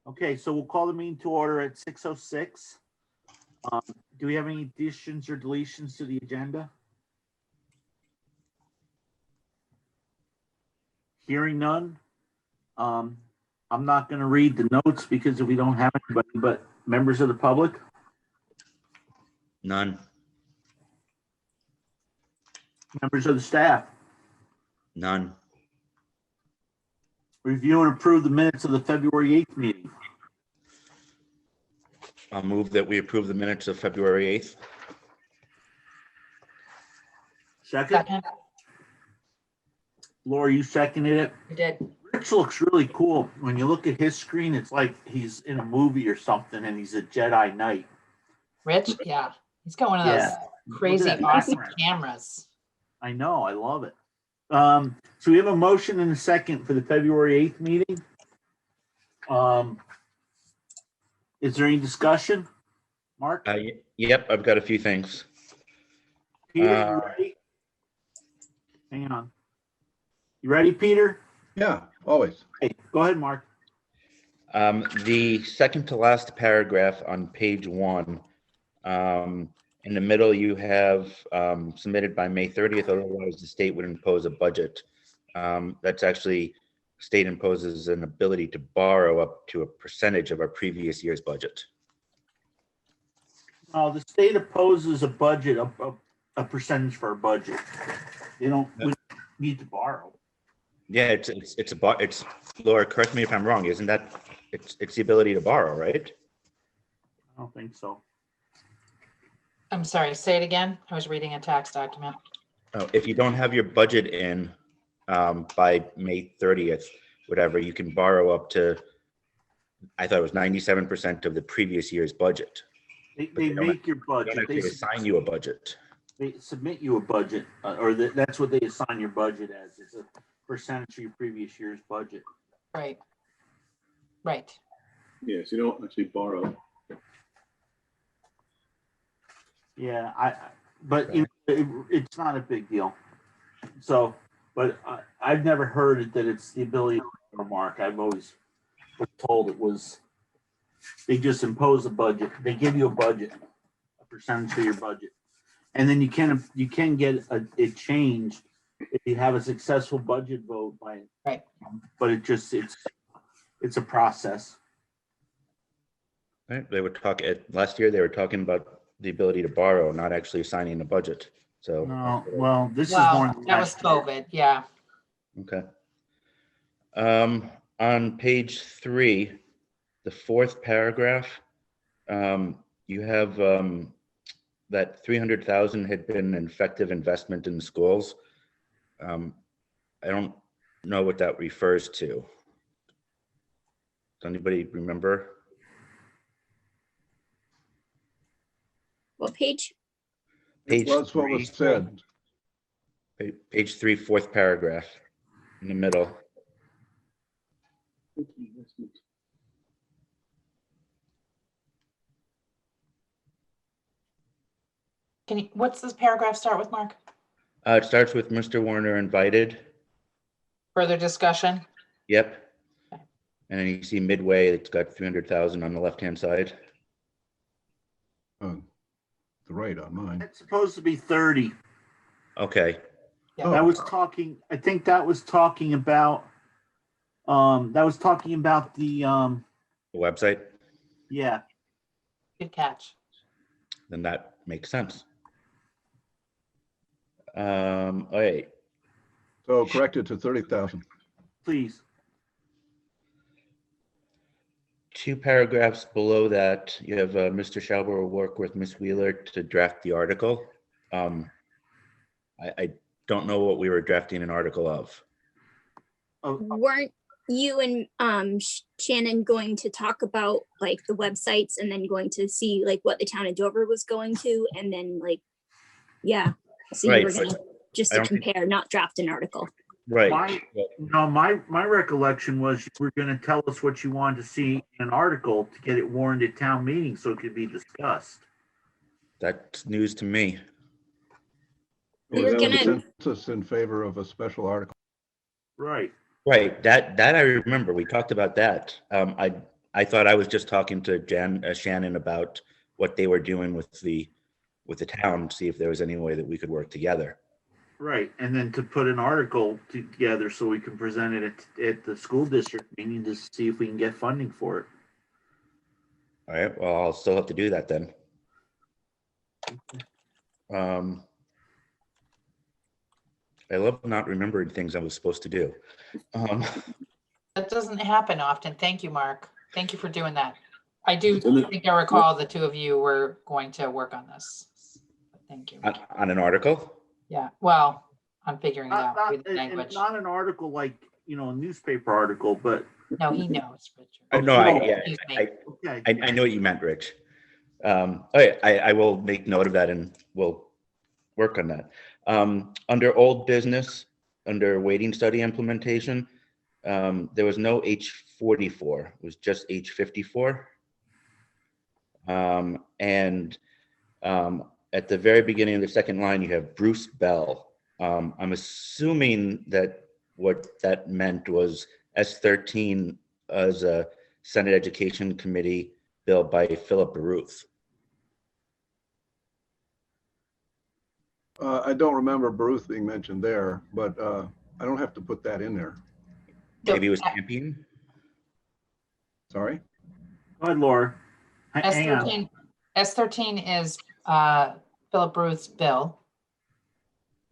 Okay, so we'll call the meeting to order at 6:06. Do we have any additions or deletions to the agenda? Hearing none. I'm not going to read the notes because we don't have anybody, but members of the public? None. Members of the staff? None. Review and approve the minutes of the February 8th meeting. I'll move that we approve the minutes of February 8th. Second? Laura, you seconded it? I did. Rich looks really cool. When you look at his screen, it's like he's in a movie or something and he's a Jedi Knight. Rich? Yeah. He's got one of those crazy, Look at that awesome background. cameras. I know, I love it. So we have a motion and a second for the February 8th meeting. Is there any discussion? Mark? Yep, I've got a few things. Peter, you ready? Hang on. You ready, Peter? Yeah, always. Hey, go ahead, Mark. The second to last paragraph on page 1, in the middle, you have submitted by May 30th, otherwise the state would impose a budget. That's actually, state imposes an ability to borrow up to a percentage of our previous year's budget. The state opposes a budget, a percentage for a budget. We don't need to borrow. Yeah, it's Laura, correct me if I'm wrong, isn't that, it's the ability to borrow, right? I don't think so. I'm sorry, say it again. I was reading a tax document. Oh, if you don't have your budget in by May 30th, whatever, you can borrow up to, I thought it was 97% of the previous year's budget. They make your They budget. don't actually assign you a budget. They submit you a budget, or that's what they assign your budget as. It's a percentage of your previous year's budget. Right. Right. Yes, you don't actually borrow. Yeah, but it's not a big deal. So, but I've never heard that it's the ability to borrow, Mark. I've always been told it was, they just impose a budget. They give you a budget, a percentage of your budget. And then you can get it changed if you have a successful budget vote by it. Right. But it's a process. Right? They were talking last year. They were talking about the ability to borrow, not actually assigning a budget. So, No, well, this is Well, more. that was COVID. Yeah. okay. On page 3, the 4th paragraph, you have that 300,000 had been an effective investment in the schools. I don't know what that refers to. Does anybody remember? What page? Page That's what 3, was said. page 3, 4th paragraph in the middle. What's this paragraph start with, Mark? It starts with Mr. Warner invited. Further discussion? Yep. And then you see midway, it's got 300,000 on the left-hand side. Oh, the right on mine. It's supposed to be 30. Okay. Yeah. That was talking, I think that was talking about the The website, yeah. Good catch. then that makes sense. All right. So corrected to 30,000. Please. 2 paragraphs below that, you have Mr. Schauber will work with Ms. Wheeler to draft the article. I don't know what we were drafting an article of. Weren't you and Shannon going to talk about like the websites and then going to see like what the town of Dover was going to and then like, yeah. So you Right, were gonna just I to don't think- compare, not draft an article. Right. My recollection was you were going to tell us what you wanted to see in an article to get it warned at town meeting so it could be discussed. That's news to me. We were Was there a gonna- consensus in favor of a special article? Right. Right. That I remember. We talked about that. I I thought I was just talking to Shannon about what they were doing with the town, to see if there was any way that we could work together. Right, and then to put an article together so we can present it at the school district meeting to see if we can get funding for it. All right, well, I'll still have to do that then. I love not remembering things I was supposed to do. That doesn't happen often. Thank you, Mark. Thank you for doing that. I do Isn't it- think I recall the two of you were going to work on this. Thank you. On an article? Yeah, well, I'm figuring it out with the And language. not an article like, a newspaper article, but, No, he knows, Richard. I know, Excuse me. okay. I know what you meant, Rich. Okay, I will make note of that and we'll work on that. Under old business, under waiting study implementation, there was no H44, it was just H54. And at the very beginning of the second line, you have Bruce Bell. I'm assuming that what that meant was S13 as a Senate Education Committee bill by Philip Baruth. I don't remember Baruth being mentioned there, but I don't have to put that in there. Maybe it was champion. Sorry? Go ahead, Laura. Hang on. S13 is Philip Ruth's bill.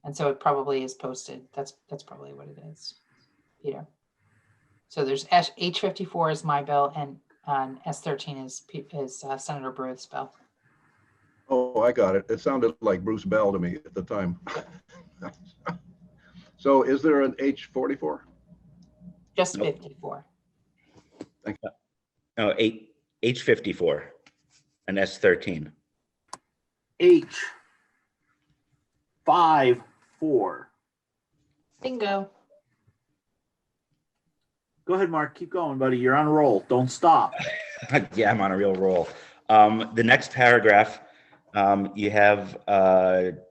And so it probably is posted. That's probably what it is, Peter. So there's H54 is my bill, and S13 is Senator Baruth's bill. Oh, I got it. It sounded like Bruce Bell to me at the time. So is there an H44? Just Nope. 54. No, H54 and S13. H54. Bingo. Go ahead, Mark. Keep going, buddy. You're on a roll. Don't stop. Yeah, I'm on a real roll. The next paragraph, you have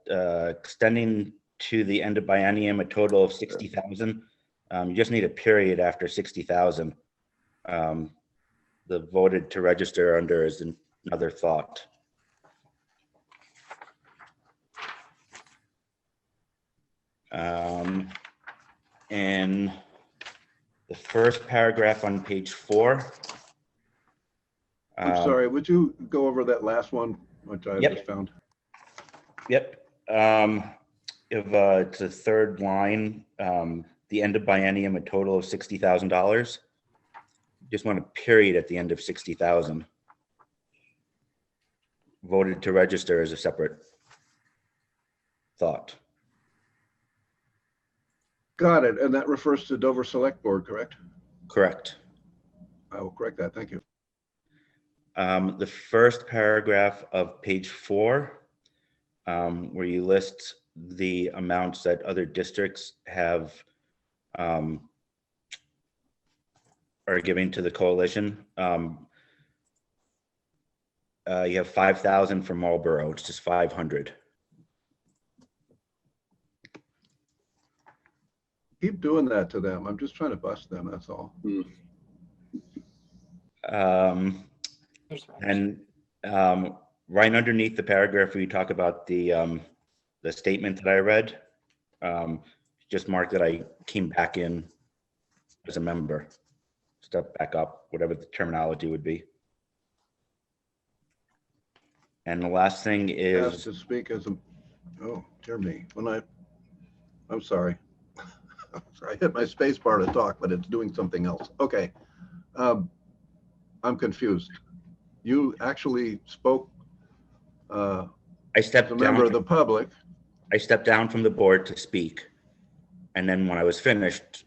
extending to the end of biennium a total of 60,000. You just need a period after 60,000. The voted to register under is another thought. And the first paragraph on page 4. I'm sorry, would you go over that last one, which I Yep. just found? Yep. If it's the third line, the end of biennium, a total of $60,000. Just want a period at the end of 60,000. Voted to register as a separate thought. Got it. And that refers to Dover Select Board, correct? Correct. I will correct that. Thank you. The first paragraph of page 4, where you list the amounts that other districts have are giving to the coalition. You have 5,000 for Marlboro. It's just 500. Keep doing that to them. I'm just trying to bust them, that's all. Here's Rich. And right underneath the paragraph where you talk about the statement that I read, just mark that I came back in as a member. Step back up, whatever the terminology would be. And the last thing Asked is, to speak as a, oh, dear me. I'm sorry. I hit my space bar to talk, but it's doing something else. Okay. I'm confused. You actually spoke I as stepped a member of down. the public. I stepped down from the board to speak, and then when I was finished,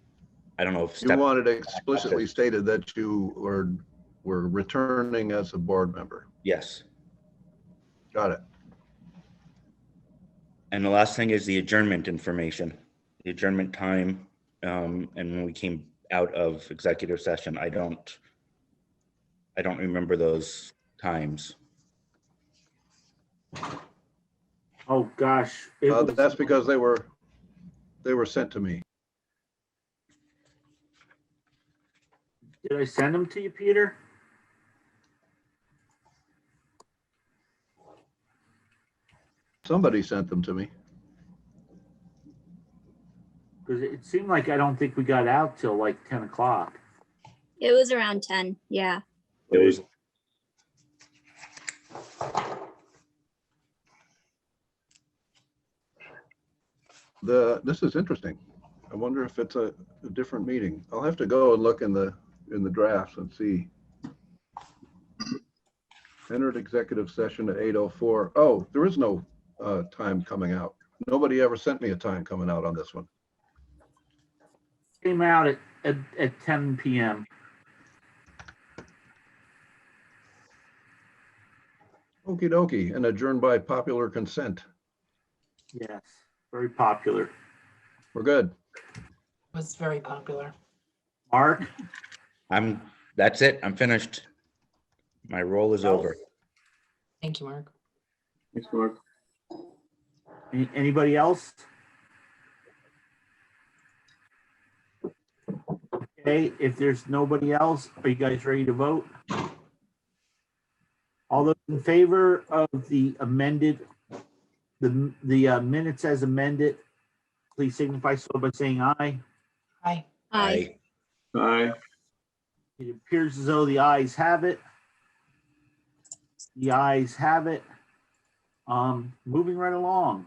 I don't know if You wanted explicitly stated that you were returning as a board member. Yes. Got it. And the last thing is the adjournment information, the adjournment time, and when we came out of executive session. I don't remember those times. Oh, gosh. It was- That's because they were sent to me. Did I send them to you, Peter? Somebody sent them to me. Because it seemed like I don't think we got out till like 10 o'clock. It was around 10. Yeah. It was, This is interesting. I wonder if it's a different meeting. I'll have to go and look in the drafts and see. Entered executive session at 8:04. Oh, there is no time coming out. Nobody ever sent me a time coming out on this one. Came out at 10 p.m. Okie dokie, and adjourned by popular consent. Yes, very popular. We're good. Was very popular. Mark, that's it. I'm finished. My role is over. Thank you, Mark. Thanks, Mark. anybody else? Okay, if there's nobody else, are you guys ready to vote? All those in favor of the amended, the minutes as amended, please signify so by saying aye. Hi. Aye. Aye. It appears as though the ayes have it. The ayes have it. Moving right along.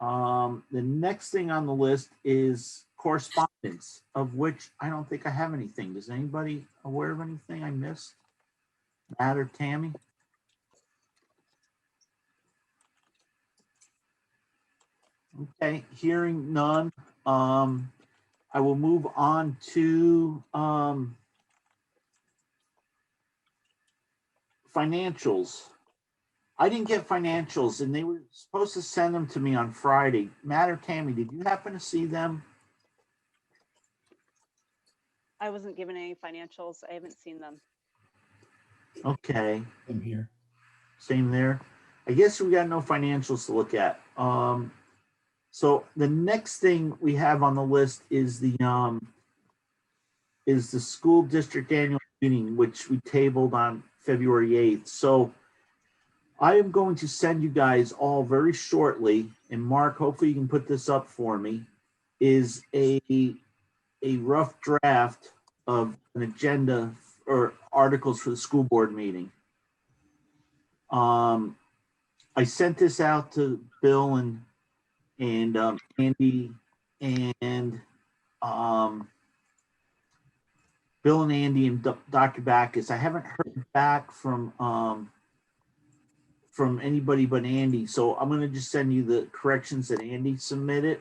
The next thing on the list is correspondence, of which I don't think I have anything. Is anybody aware of anything I missed? Matt or Tammy? Okay, hearing none. I will move on to financials. I didn't get financials and they were supposed to send them to me on Friday. Matt or Tammy, did you happen to see them? I wasn't given any financials. I haven't seen them. Okay, I'm here. same there. I guess we got no financials to look at. So the next thing we have on the list is the school district annual meeting, which we tabled on February 8th. So I am going to send you guys all very shortly, and Mark, hopefully you can put this up for me, is a rough draft of an agenda or articles for the school board meeting. I sent this out to Bill and Andy and Bill and Andy and Dr. Backus. I haven't heard back from anybody but Andy, so I'm gonna just send you the corrections that Andy submitted.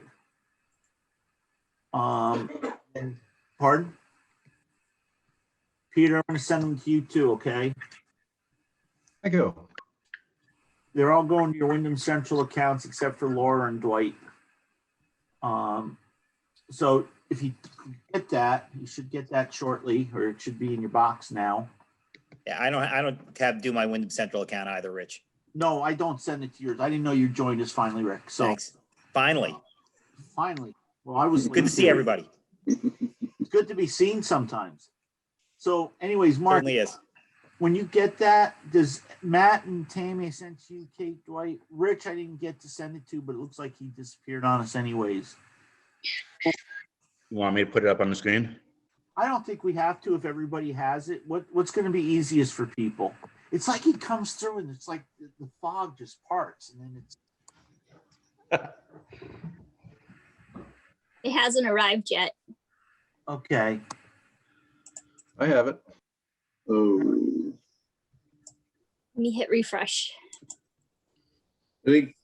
And pardon? Peter, I'm gonna send them to you too, okay? Thank you. They're all going to your Wyndham Central accounts except for Laura and Dwight. So if you get that, you should get that shortly, or it should be in your box now. Yeah, I don't have do my Wyndham Central account either, Rich. No, I don't send it to yours. I didn't know you joined us finally, Rick. So Thanks. Finally. finally, well, I was Good to see everybody. It's good to be seen sometimes. So, anyways, Mark, Certainly is. when you get that, does Matt and Tammy I sent you, Kate, Dwight, Rich? I didn't get to send it to, but it looks like he disappeared on us, anyways. You want me to put it up on the screen? I don't think we have to if everybody has it. What's going to be easiest for people? It's like he comes through and it's like the fog just parts, and then it's It hasn't arrived yet. okay. I have it. Oh, Let me hit refresh. I think,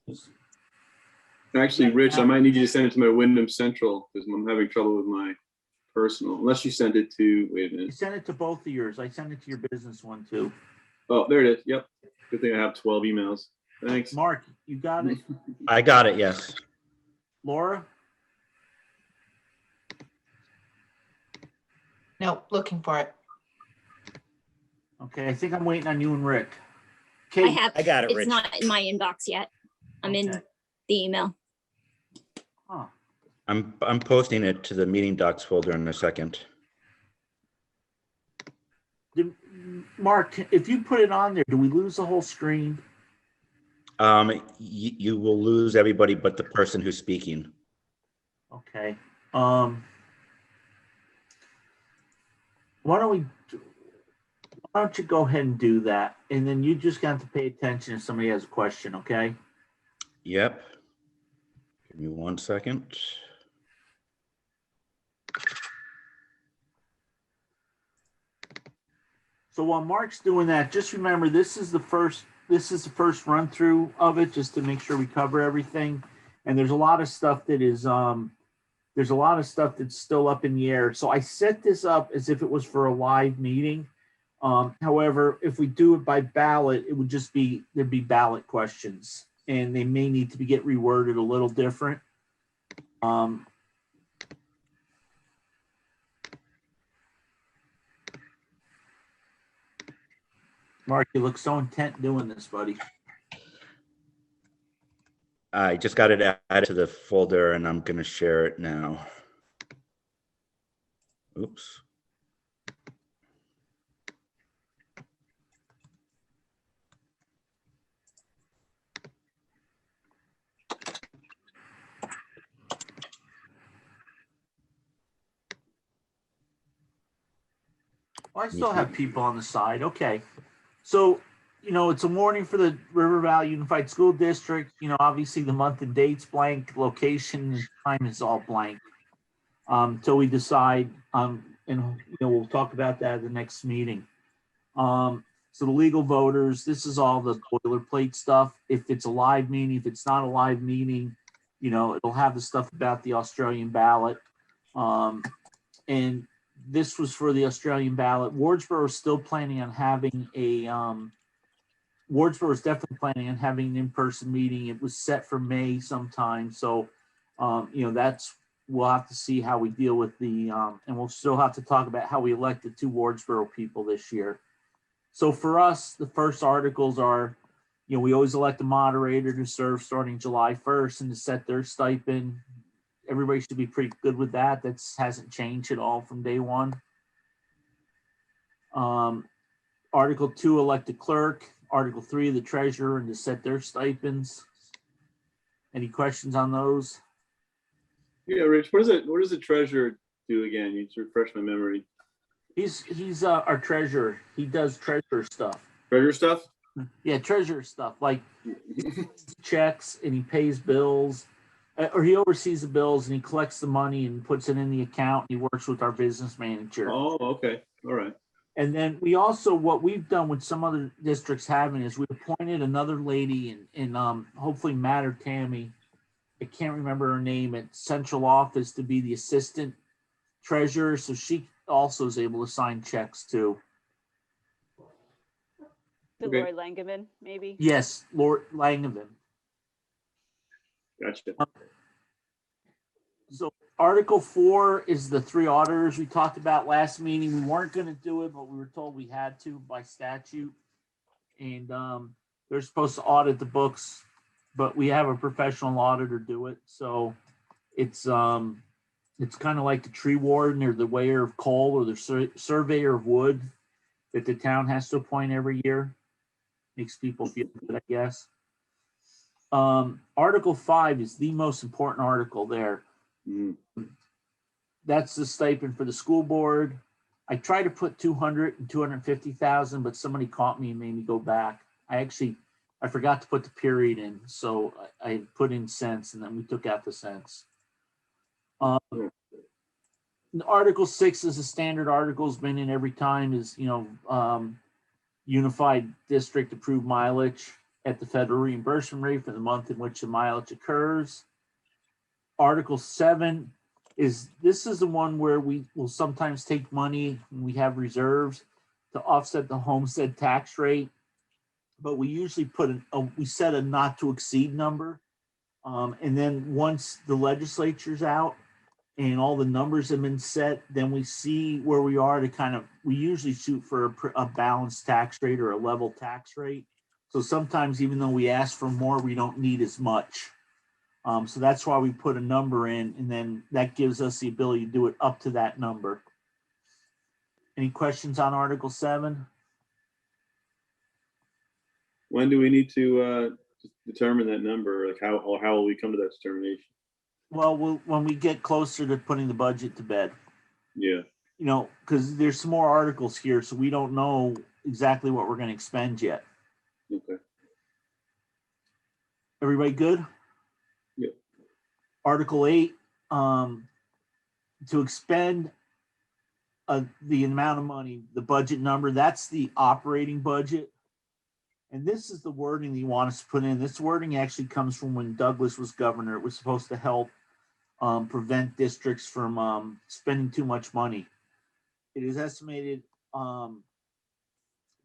actually, Rich, I might need you to send it to my Wyndham Central because I'm having trouble with my personal, unless you send it to, wait a You minute. sent it to both of yours. I sent it to your business one too. Oh, there it is. Yep. Good thing I have 12 emails. Thanks. Mark, you got it. I got it, yes. Laura? No, looking for it. Okay, I think I'm waiting on you and Rick. I Kate, have. I got it, It's Rich. not in my inbox yet. I'm in Okay. the email. huh. I'm posting it to the meeting docs folder in a second. Mark, if you put it on there, do we lose the whole screen? You will lose everybody but the person who's speaking. Okay. Why don't you go ahead and do that? And then you just got to pay attention if somebody has a question, okay? Yep. Give me 1 second. So while Mark's doing that, just remember this is the first run through of it, just to make sure we cover everything. And there's a lot of stuff that is that's still up in the air. So I set this up as if it was for a live meeting. However, if we do it by ballot, it would just be, there'd be ballot questions and they may need to get reworded a little different. Mark, you look so intent doing this, buddy. I just got it added to the folder and I'm going to share it now. Oops. Well, I still have people on the side. Okay. So, it's a warning for the River Valley Unified School District. Obviously the month and date's blank, location and time is all blank. Till we decide, and we'll talk about that at the next meeting. So the legal voters, this is all the boilerplate stuff. If it's a live meeting, if it's not a live meeting, it'll have the stuff about the Australian ballot. And this was for the Australian ballot. Wardsboro is still planning on having Wardsboro is definitely planning on having an in-person meeting. It was set for May sometime. So, we'll have to see how we deal with and we'll still have to talk about how we elected 2 Wardsboro people this year. So for us, the first articles are, we always elect a moderator to serve starting July 1st and to set their stipend. Everybody should be pretty good with that. That hasn't changed at all from day one. Article 2, elect a clerk. Article 3, the treasurer, and to set their stipends. Any questions on those? Yeah, Rich, what does the treasurer do again? You just refresh my memory. He's our treasurer. He does treasurer stuff. Treasurer stuff? Yeah, treasurer stuff. Like checks and he pays bills, or he oversees the bills and he collects the money and puts it in the account. He works with our business manager. Oh, okay. All right. And then we also, what we've done with some other districts having is we appointed another lady in hopefully Matt or Tammy, I can't remember her name, at central office to be the assistant treasurer. So she also is able to sign checks too. Okay. Lori Langevin, maybe? Yes, Lord Langevin. Gotcha. So Article 4 is the 3 auditors we talked about last meeting. We weren't going to do it, but we were told we had to by statute. And they're supposed to audit the books, but we have a professional auditor do it. So it's kind of like the tree warden or the weigher of coal or the surveyor of wood that the town has to appoint every year. Makes people feel good, I guess. Article 5 is the most important article there. That's the stipend for the school board. I tried to put 200 and 250,000, but somebody caught me and made me go back. I forgot to put the period in, so I put in cents and then we took out the cents. Article 6 is a standard article, has been in every time, is unified district approved mileage at the federal reimbursement rate for the month in which the mileage occurs. Article 7 is the one where we will sometimes take money when we have reserves to offset the homestead tax rate, but we usually we set a not to exceed number. And then once the legislature's out and all the numbers have been set, then we see where we are to we usually shoot for a balanced tax rate or a level tax rate. So sometimes even though we ask for more, we don't need as much. So that's why we put a number in, and then that gives us the ability to do it up to that number. Any questions on Article 7? When do we need to determine that number? Like how will we come to that determination? Well, when we get closer to putting the budget to bed, Yeah. you know, because there's some more articles here, so we don't know exactly what we're going to expend yet. Okay. Everybody good? Yeah. Article 8, to expend the amount of money, the budget number, that's the operating budget. And this is the wording that you want us to put in. This wording actually comes from when Douglas was governor. It was supposed to help prevent districts from spending too much money. It is estimated to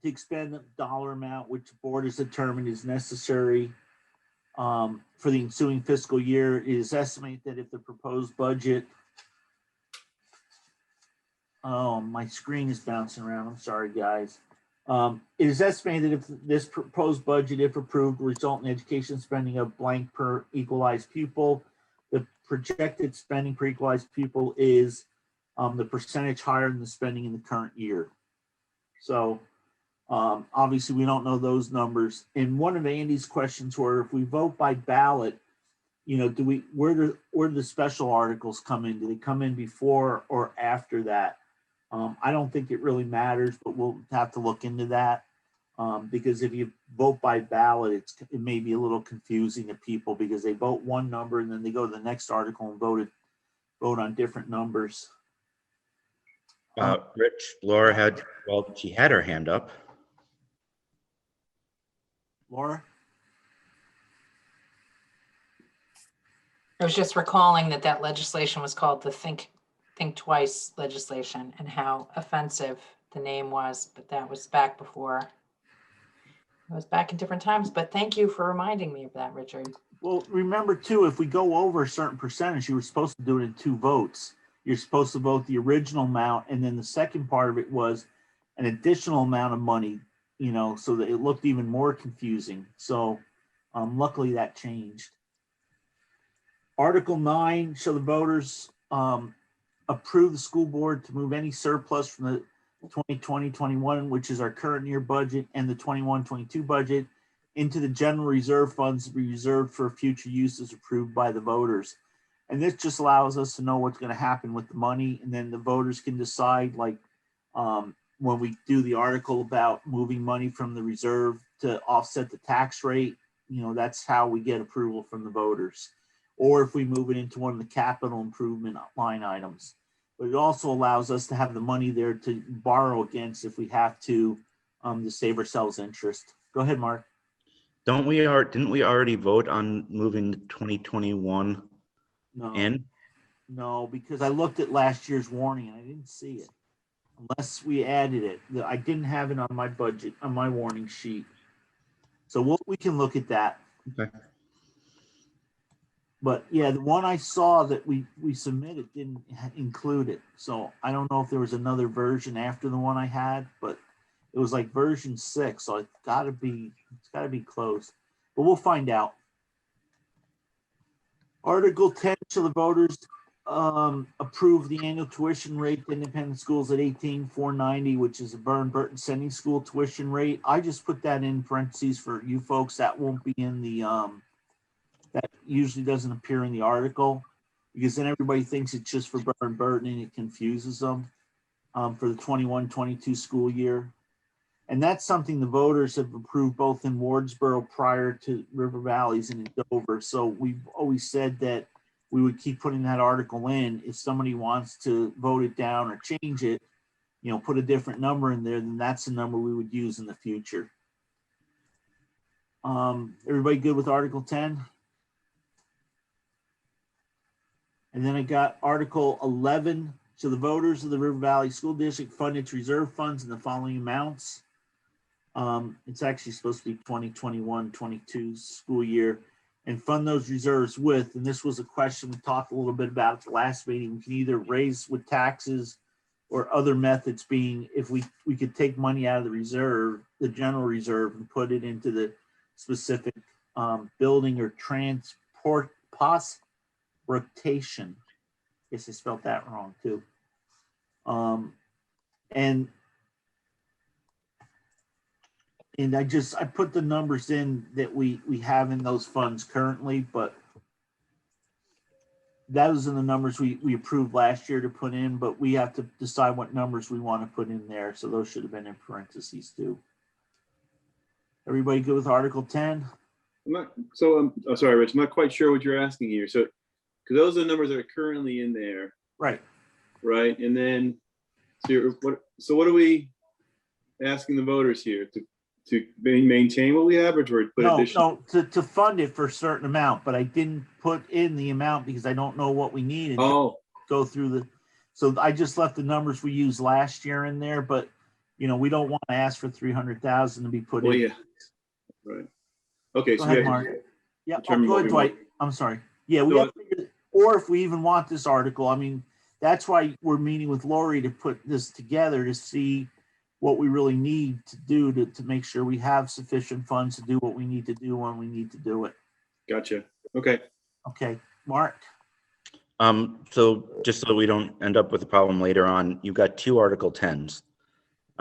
expend the dollar amount which the board has determined is necessary for the ensuing fiscal year. It is estimated that if the proposed budget, oh, my screen is bouncing around. I'm sorry, guys. It is estimated if this proposed budget, if approved, will result in education spending of blank per equalized pupil. The projected spending per equalized pupil is the percentage higher than the spending in the current year. So obviously we don't know those numbers. And one of Andy's questions were, if we vote by ballot, you know, where do the special articles come in? Do they come in before or after that? I don't think it really matters, but we'll have to look into that because if you vote by ballot, it may be a little confusing to people because they vote one number and then they go to the next article and vote on different numbers. Rich, Laura she had her hand up. Laura? I was just recalling that legislation was called the Think Twice legislation and how offensive the name was, but that was back before. It was back in different times, but thank you for reminding me of that, Richard. Well, remember too, if we go over a certain percentage, you were supposed to do it in 2 votes. You're supposed to vote the original amount, and then the second part of it was an additional amount of money, you know, so that it looked even more confusing. So luckily that changed. Article 9, shall the voters approve the school board to move any surplus from the 2020-21, which is our current year budget, and the 21-22 budget into the general reserve funds to be reserved for future uses approved by the voters. And this just allows us to know what's going to happen with the money. And then the voters can decide, like when we do the article about moving money from the reserve to offset the tax rate, you know, that's how we get approval from the voters. Or if we move it into one of the capital improvement line items. But it also allows us to have the money there to borrow against if we have to save ourselves interest. Go ahead, Mark. Didn't we already vote on moving 2021 in? No, because I looked at last year's warning and I didn't see it. Unless we added it. I didn't have it on my budget, on my warning sheet. So we can look at that. Okay. But yeah, the one I saw that we submitted didn't include it. So I don't know if there was another version after the one I had, but it was like version 6. So it's gotta be close, but we'll find out. Article 10, shall the voters approve the annual tuition rate to independent schools at $18,490, which is a Burton Sending School tuition rate. I just put that in parentheses for you folks. That won't be in the that usually doesn't appear in the article because then everybody thinks it's just for Burton and it confuses them for the 21-22 school year. And that's something the voters have approved both in Wardsboro prior to River Valleys and in Dover. So we've always said that we would keep putting that article in. If somebody wants to vote it down or change it, you know, put a different number in there, then that's the number we would use in the future. Everybody good with Article 10? And then I got Article 11. So the voters of the River Valley School District fund its reserve funds in the following amounts. It's actually supposed to be 2021-22 school year, and fund those reserves with, and this was a question we talked a little bit about at the last meeting, we can either raise with taxes or other methods, being if we could take money out of the reserve, the general reserve, and put it into the specific building or transport rotation. Guess I spelled that wrong too. And And I put the numbers in that we have in those funds currently, but those are the numbers we approved last year to put in, but we have to decide what numbers we want to put in there. So those should have been in parentheses too. Everybody good with Article 10? I'm sorry, Rich, I'm not quite sure what you're asking here. So, because those are the numbers that are currently in there, Right. right? And then, what are we asking the voters here to maintain what we have, or to put additional? No, to fund it for a certain amount, but I didn't put in the amount because I don't know what we need. Oh, go through the, so I just left the numbers we used last year in there, but we don't want to ask for 300,000 to be put well, in. yeah, right. Okay, Go so ahead, we have Mark. to Yeah, determine go what ahead, we Dwight. want. I'm sorry. Yeah, we So, have to, or if we even want this article, I mean, that's why we're meeting with Lori to put this together to see what we really need to do to make sure we have sufficient funds to do what we need to do when we need to do it. Gotcha. Okay. Okay, Mark. So just so we don't end up with a problem later on, you've got 2 Article 10s.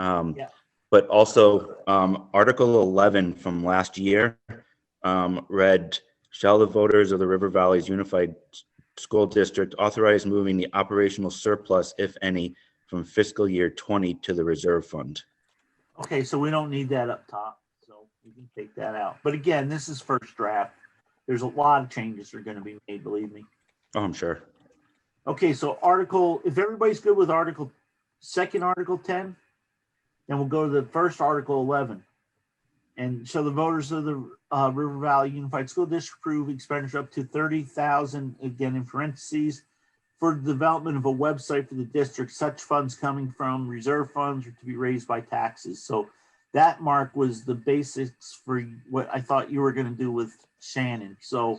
Yeah. But also Article 11 from last year read, shall the voters of the River Valley's Unified School District authorize moving the operational surplus, if any, from fiscal year 20 to the reserve fund? Okay, so we don't need that up top, so we can take that out. But again, this is first draft. There's a lot of changes that are going to be made, believe me. Oh, I'm sure. Okay, so if everybody's good with second Article 10, then we'll go to the first Article 11. And so the voters of the River Valley Unified School District approve expenditure up to $30,000, again in parentheses, for the development of a website for the district. Such funds coming from reserve funds are to be raised by taxes. So that, Mark, was the basics for what I thought you were going to do with Shannon. So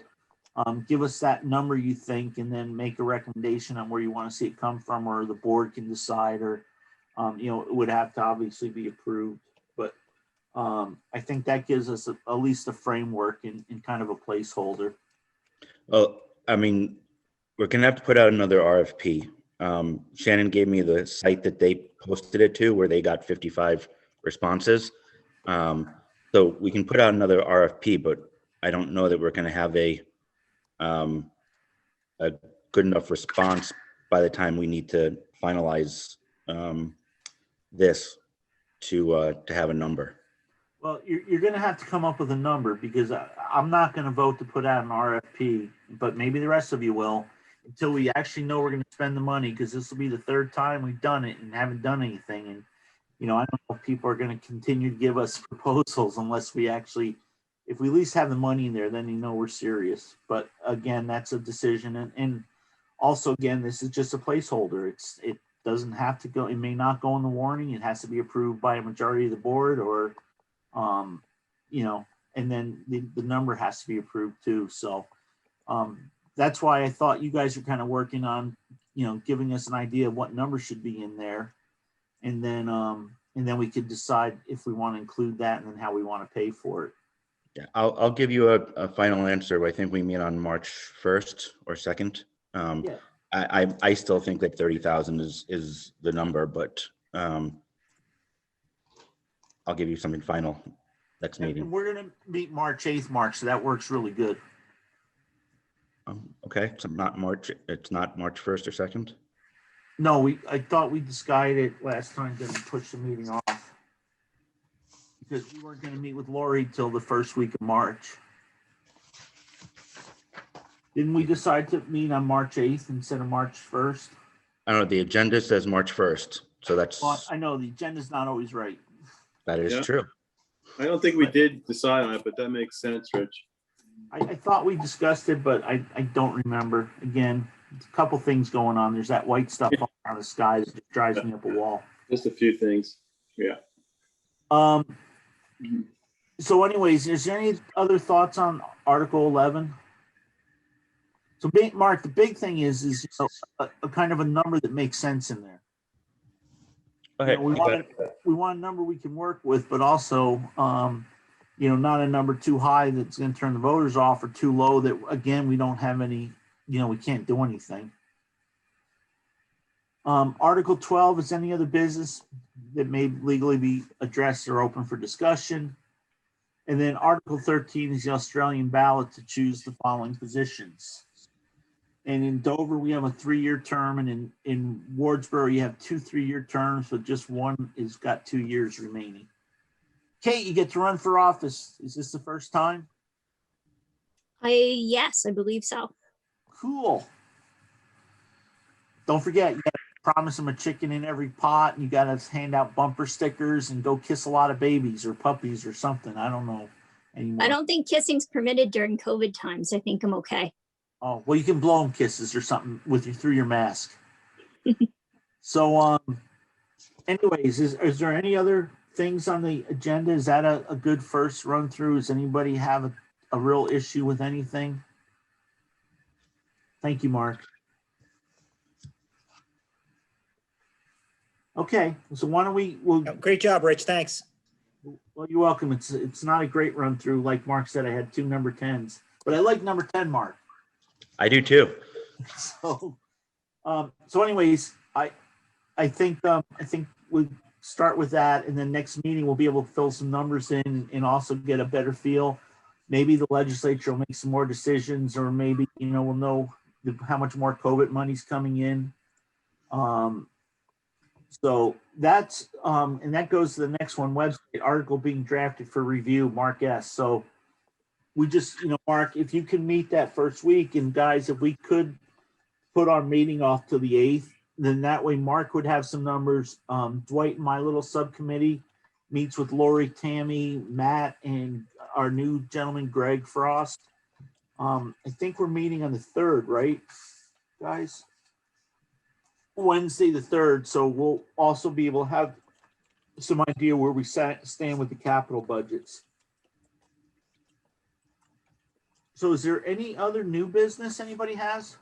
give us that number you think, and then make a recommendation on where you want to see it come from, or the board can decide, or it would have to obviously be approved. But I think that gives us at least a framework and kind of a placeholder. Well, I mean, we're gonna have to put out another RFP. Shannon gave me the site that they posted it to, where they got 55 responses. So we can put out another RFP, but I don't know that we're gonna have a good enough response by the time we need to finalize this to have a number. Well, you're going to have to come up with a number, because I'm not going to vote to put out an RFP, but maybe the rest of you will, until we actually know we're going to spend the money, because this will be the 3rd time we've done it and haven't done anything. And, I don't know if people are going to continue to give us proposals unless we actually, if we at least have the money in there, then we're serious. But again, that's a decision. And also, again, this is just a placeholder. It doesn't have to go, it may not go in the warning. It has to be approved by a majority of the board, or and then the number has to be approved too. So that's why I thought you guys are kind of working on, giving us an idea of what number should be in there. And then we could decide if we want to include that, and then how we want to pay for it. Yeah, I'll give you a final answer. I think we meet on March 1st or 2nd. Yeah. I still think that 30,000 is the number, but I'll give you something final next meeting. And we're going to meet March 8th, Mark, so that works really good. Okay, so it's not March 1st or 2nd? No, I thought we decided it last time to push the meeting off, because we weren't going to meet with Lori till the first week of March. Didn't we decide to meet on March 8th instead of March 1st? I don't know, the agenda says March 1st, so that's, Well, I know the agenda's not always right. that is Yeah. true. I don't think we did decide on it, but that makes sense, Rich. I thought we discussed it, but I don't remember. Again, a couple things going on. There's that white stuff falling out of the sky that just drives me up a wall. Just a few things. Yeah. So anyways, is there any other thoughts on Article 11? So Mark, the big thing is a kind of a number that makes sense in there. Okay. We want a number we can work with, but also, not a number too high that's going to turn the voters off, or too low that, again, we don't have any, we can't do anything. Article 12 is any other business that may legally be addressed or open for discussion. And then Article 13 is the Australian ballot to choose the following positions. And in Dover, we have a 3-year term, and in Wardsboro, you have 2 3-year terms, but just one has got 2 years remaining. Kate, you get to run for office. Is this the first time? Yes, I believe so. Cool. Don't forget, you got to promise them a chicken in every pot, and you got to hand out bumper stickers and go kiss a lot of babies or puppies or something. I don't know anymore. I don't think kissing's permitted during COVID times. I think I'm okay. Oh, well, you can blow them kisses or something through your mask. So, anyways, is there any other things on the agenda? Is that a good first run through? Does anybody have a real issue with anything? Thank you, Mark. Okay, so why don't we'll Great job, Rich. Thanks. well, you're welcome. It's not a great run through. Like Mark said, I had 2 number 10s, but I like number 10, Mark. I do too. So anyways, I think we'll start with that, and then next meeting we'll be able to fill some numbers in and also get a better feel. Maybe the legislature will make some more decisions, or maybe we'll know how much more COVID money's coming in. So that's and that goes to the next one, website article being drafted for review, Mark S. So we just, Mark, if you can meet that first week, and guys, if we could put our meeting off to the 8th, then that way Mark would have some numbers. Dwight and my little subcommittee meets with Lori, Tammy, Matt, and our new gentleman, Greg Frost. I think we're meeting on the 3rd, right, guys? Wednesday the 3rd. So we'll also be able to have some idea where we stand with the capital budgets. So is there any other new business anybody has?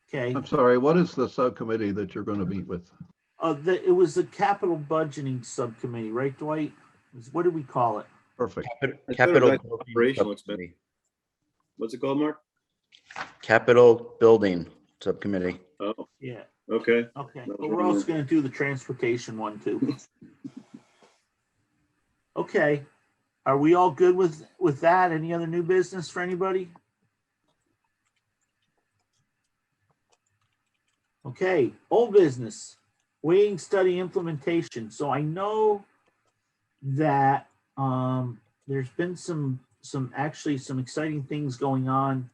Okay. I'm sorry, what is the subcommittee that you're going to meet with? It was the capital budgeting subcommittee, right, Dwight? What did we call it? Perfect. Capital Operational expense. What's it called, Mark? Capital Building Subcommittee. Oh, Yeah. okay. Okay. That was But we're wrong also there. going to do the transportation one too. Okay. Are we all good with that? Any other new business for anybody? Okay. Old business. Waiting study implementation. So I know that there's been some exciting things going on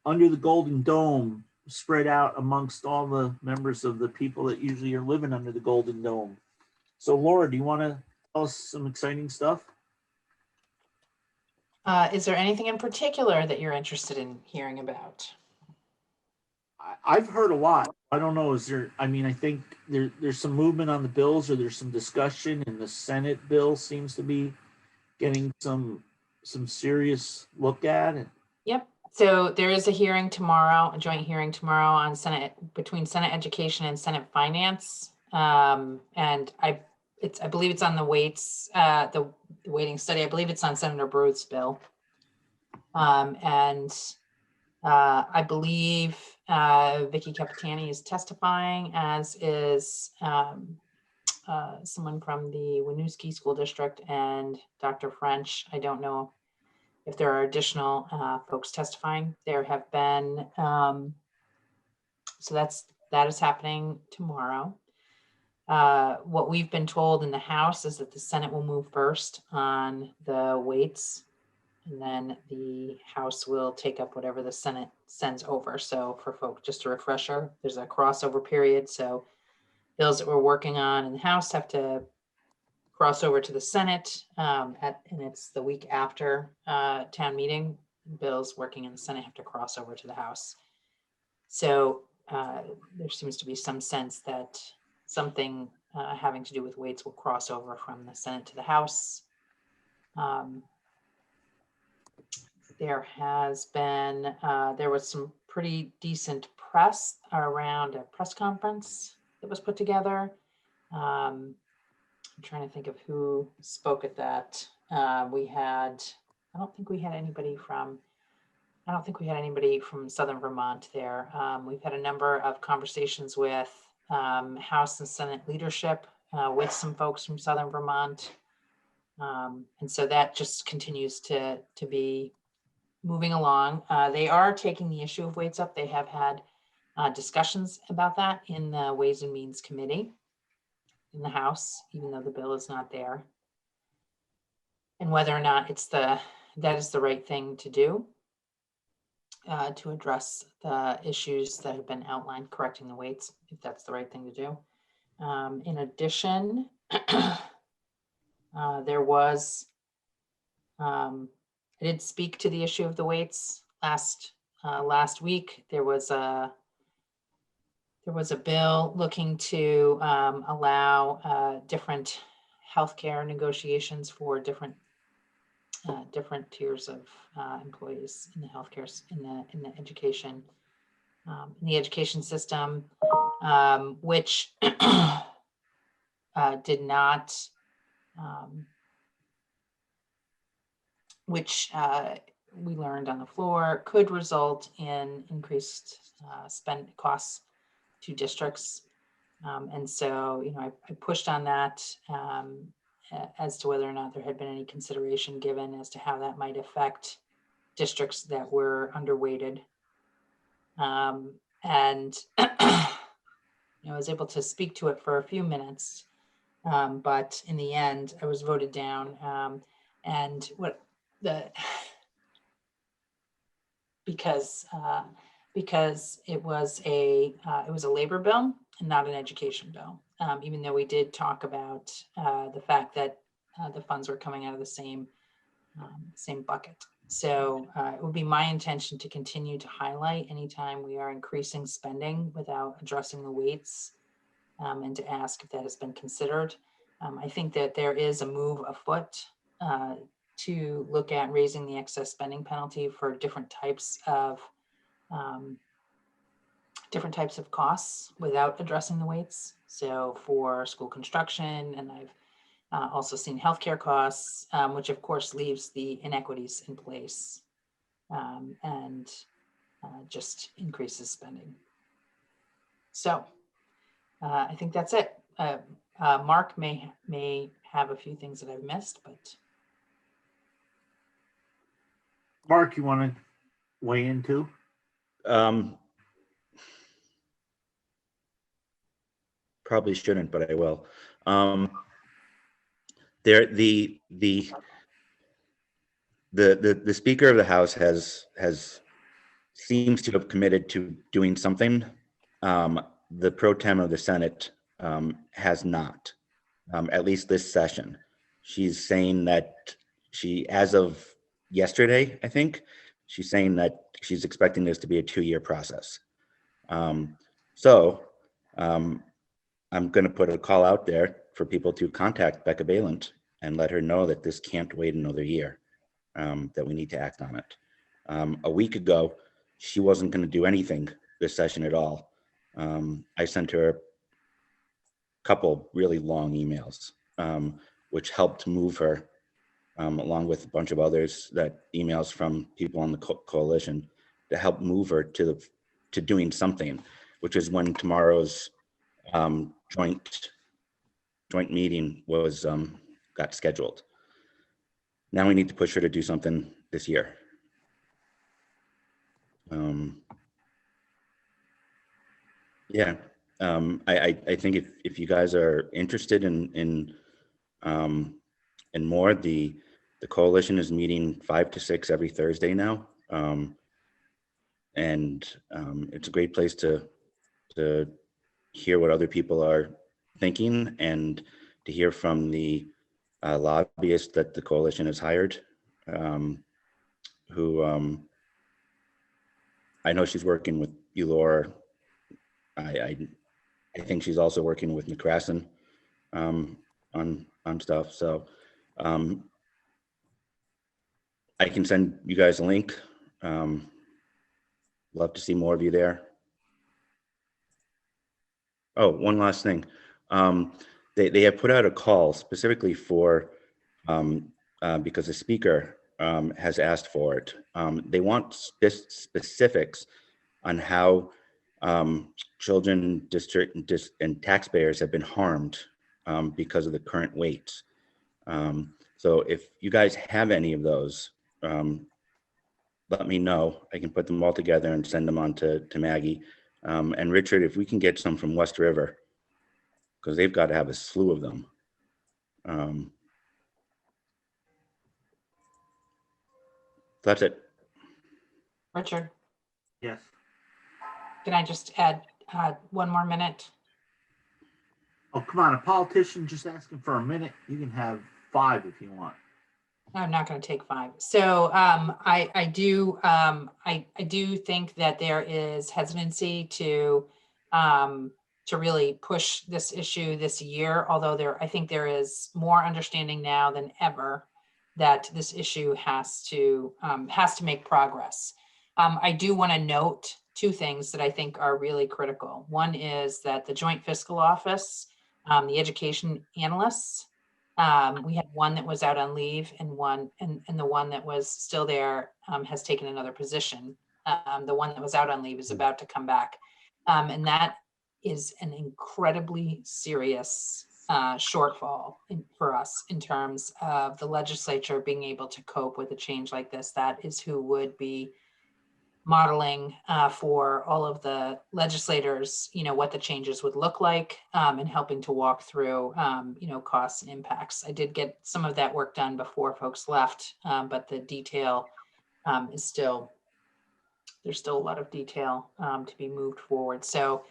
under the Golden Dome, spread out amongst all the members of the people that usually are living under the Golden Dome. So Laura, do you want to tell us some exciting stuff? Is there anything in particular that you're interested in hearing about? I've heard a lot. I don't know. I think there's some movement on the bills, or there's some discussion, and the Senate bill seems to be getting some serious look at it. Yep. So there is a hearing tomorrow, a joint hearing tomorrow on between Senate Education and Senate Finance. And I believe it's on the the waiting study. I believe it's on Senator Bruce's bill. I believe Vicky Capitani is testifying, as is someone from the Winooski School District and Dr. French. I don't know if there are additional folks testifying. There have been, so that is happening tomorrow. What we've been told in the House is that the Senate will move first on the weights, and then the House will take up whatever the Senate sends over. So for folks, just a refresher, there's a crossover period. So bills that we're working on in the House have to cross over to the Senate, and it's the week after town meeting. Bills working in the Senate have to cross over to the House. So there seems to be some sense that something having to do with weights will cross over from the Senate to the House. There has been, there was some pretty decent press around a press conference that was put together. I'm trying to think of who spoke at that. I don't think we had anybody from Southern Vermont there. We've had a number of conversations with House and Senate leadership with some folks from Southern Vermont. And so that just continues to be moving along. They are taking the issue of weights up. They have had discussions about that in the Ways and Means Committee in the House, even though the bill is not there. And whether or not that is the right thing to do to address the issues that have been outlined, correcting the weights, if that's the right thing to do. In addition, there was, I did speak to the issue of the weights last week. There was a bill looking to allow different healthcare negotiations for different tiers of employees in the healthcare, in the education, in the education system, which did not, which we learned on the floor could result in increased costs to districts. And so, I pushed on that as to whether or not there had been any consideration given as to how that might affect districts that were underweighted. And I was able to speak to it for a few minutes, but in the end, I was voted down. And because it was a labor bill and not an education bill, even though we did talk about the fact that the funds were coming out of the same bucket. So it would be my intention to continue to highlight anytime we are increasing spending without addressing the weights, and to ask if that has been considered. I think that there is a move afoot to look at raising the excess spending penalty for different types of costs without addressing the weights. So for school construction, and I've also seen healthcare costs, which of course leaves the inequities in place, and just increases spending. So I think that's it. Mark may have a few things that I've missed, but. Mark, you want to weigh in too? Probably shouldn't, but I will. The Speaker of the House seems to have committed to doing something. The pro tem of the Senate has not, at least this session. She's saying that as of yesterday, I think, she's saying that she's expecting this to be a 2-year process. So I'm going to put a call out there for people to contact Becca Balint and let her know that this can't wait another year, that we need to act on it. A week ago, she wasn't going to do anything this session at all. I sent her a couple really long emails, which helped move her, along with a bunch of others, emails from people on the coalition, to help move her to doing something, which is when tomorrow's joint meeting got scheduled. Now we need to push her to do something this year. I think if you guys are interested in more, the coalition is meeting 5 to 6 every Thursday now, and it's a great place to hear what other people are thinking, and to hear from the lobbyist that the coalition has hired, who I know she's working with you, Laura. I think she's also working with McCrasson on stuff. So I can send you guys a link. Love to see more of you there. Oh, one last thing. They have put out a call specifically for, because the speaker has asked for it. They want specifics on how children, district, and taxpayers have been harmed because of the current weights. So if you guys have any of those, let me know. I can put them all together and send them on to Maggie. And Richard, if we can get some from West River, because they've got to have a slew of them. That's it. Richard, Yes. can I just add one more minute? Oh, come on, a politician just asking for a minute. You can have 5 if you want. I'm not going to take 5. So I do think that there is hesitancy to really push this issue this year, although I think there is more understanding now than ever that this issue has to make progress. I do want to note 2 things that I think are really critical. One is that the Joint Fiscal Office, the education analysts, we had one that was out on leave and the one that was still there has taken another position. The one that was out on leave is about to come back. And that is an incredibly serious shortfall for us in terms of the legislature being able to cope with a change like this. That is who would be modeling for all of the legislators, what the changes would look like, and helping to walk through, costs and impacts. I did get some of that work done before folks left, but the detail there's still a lot of detail to be moved forward. So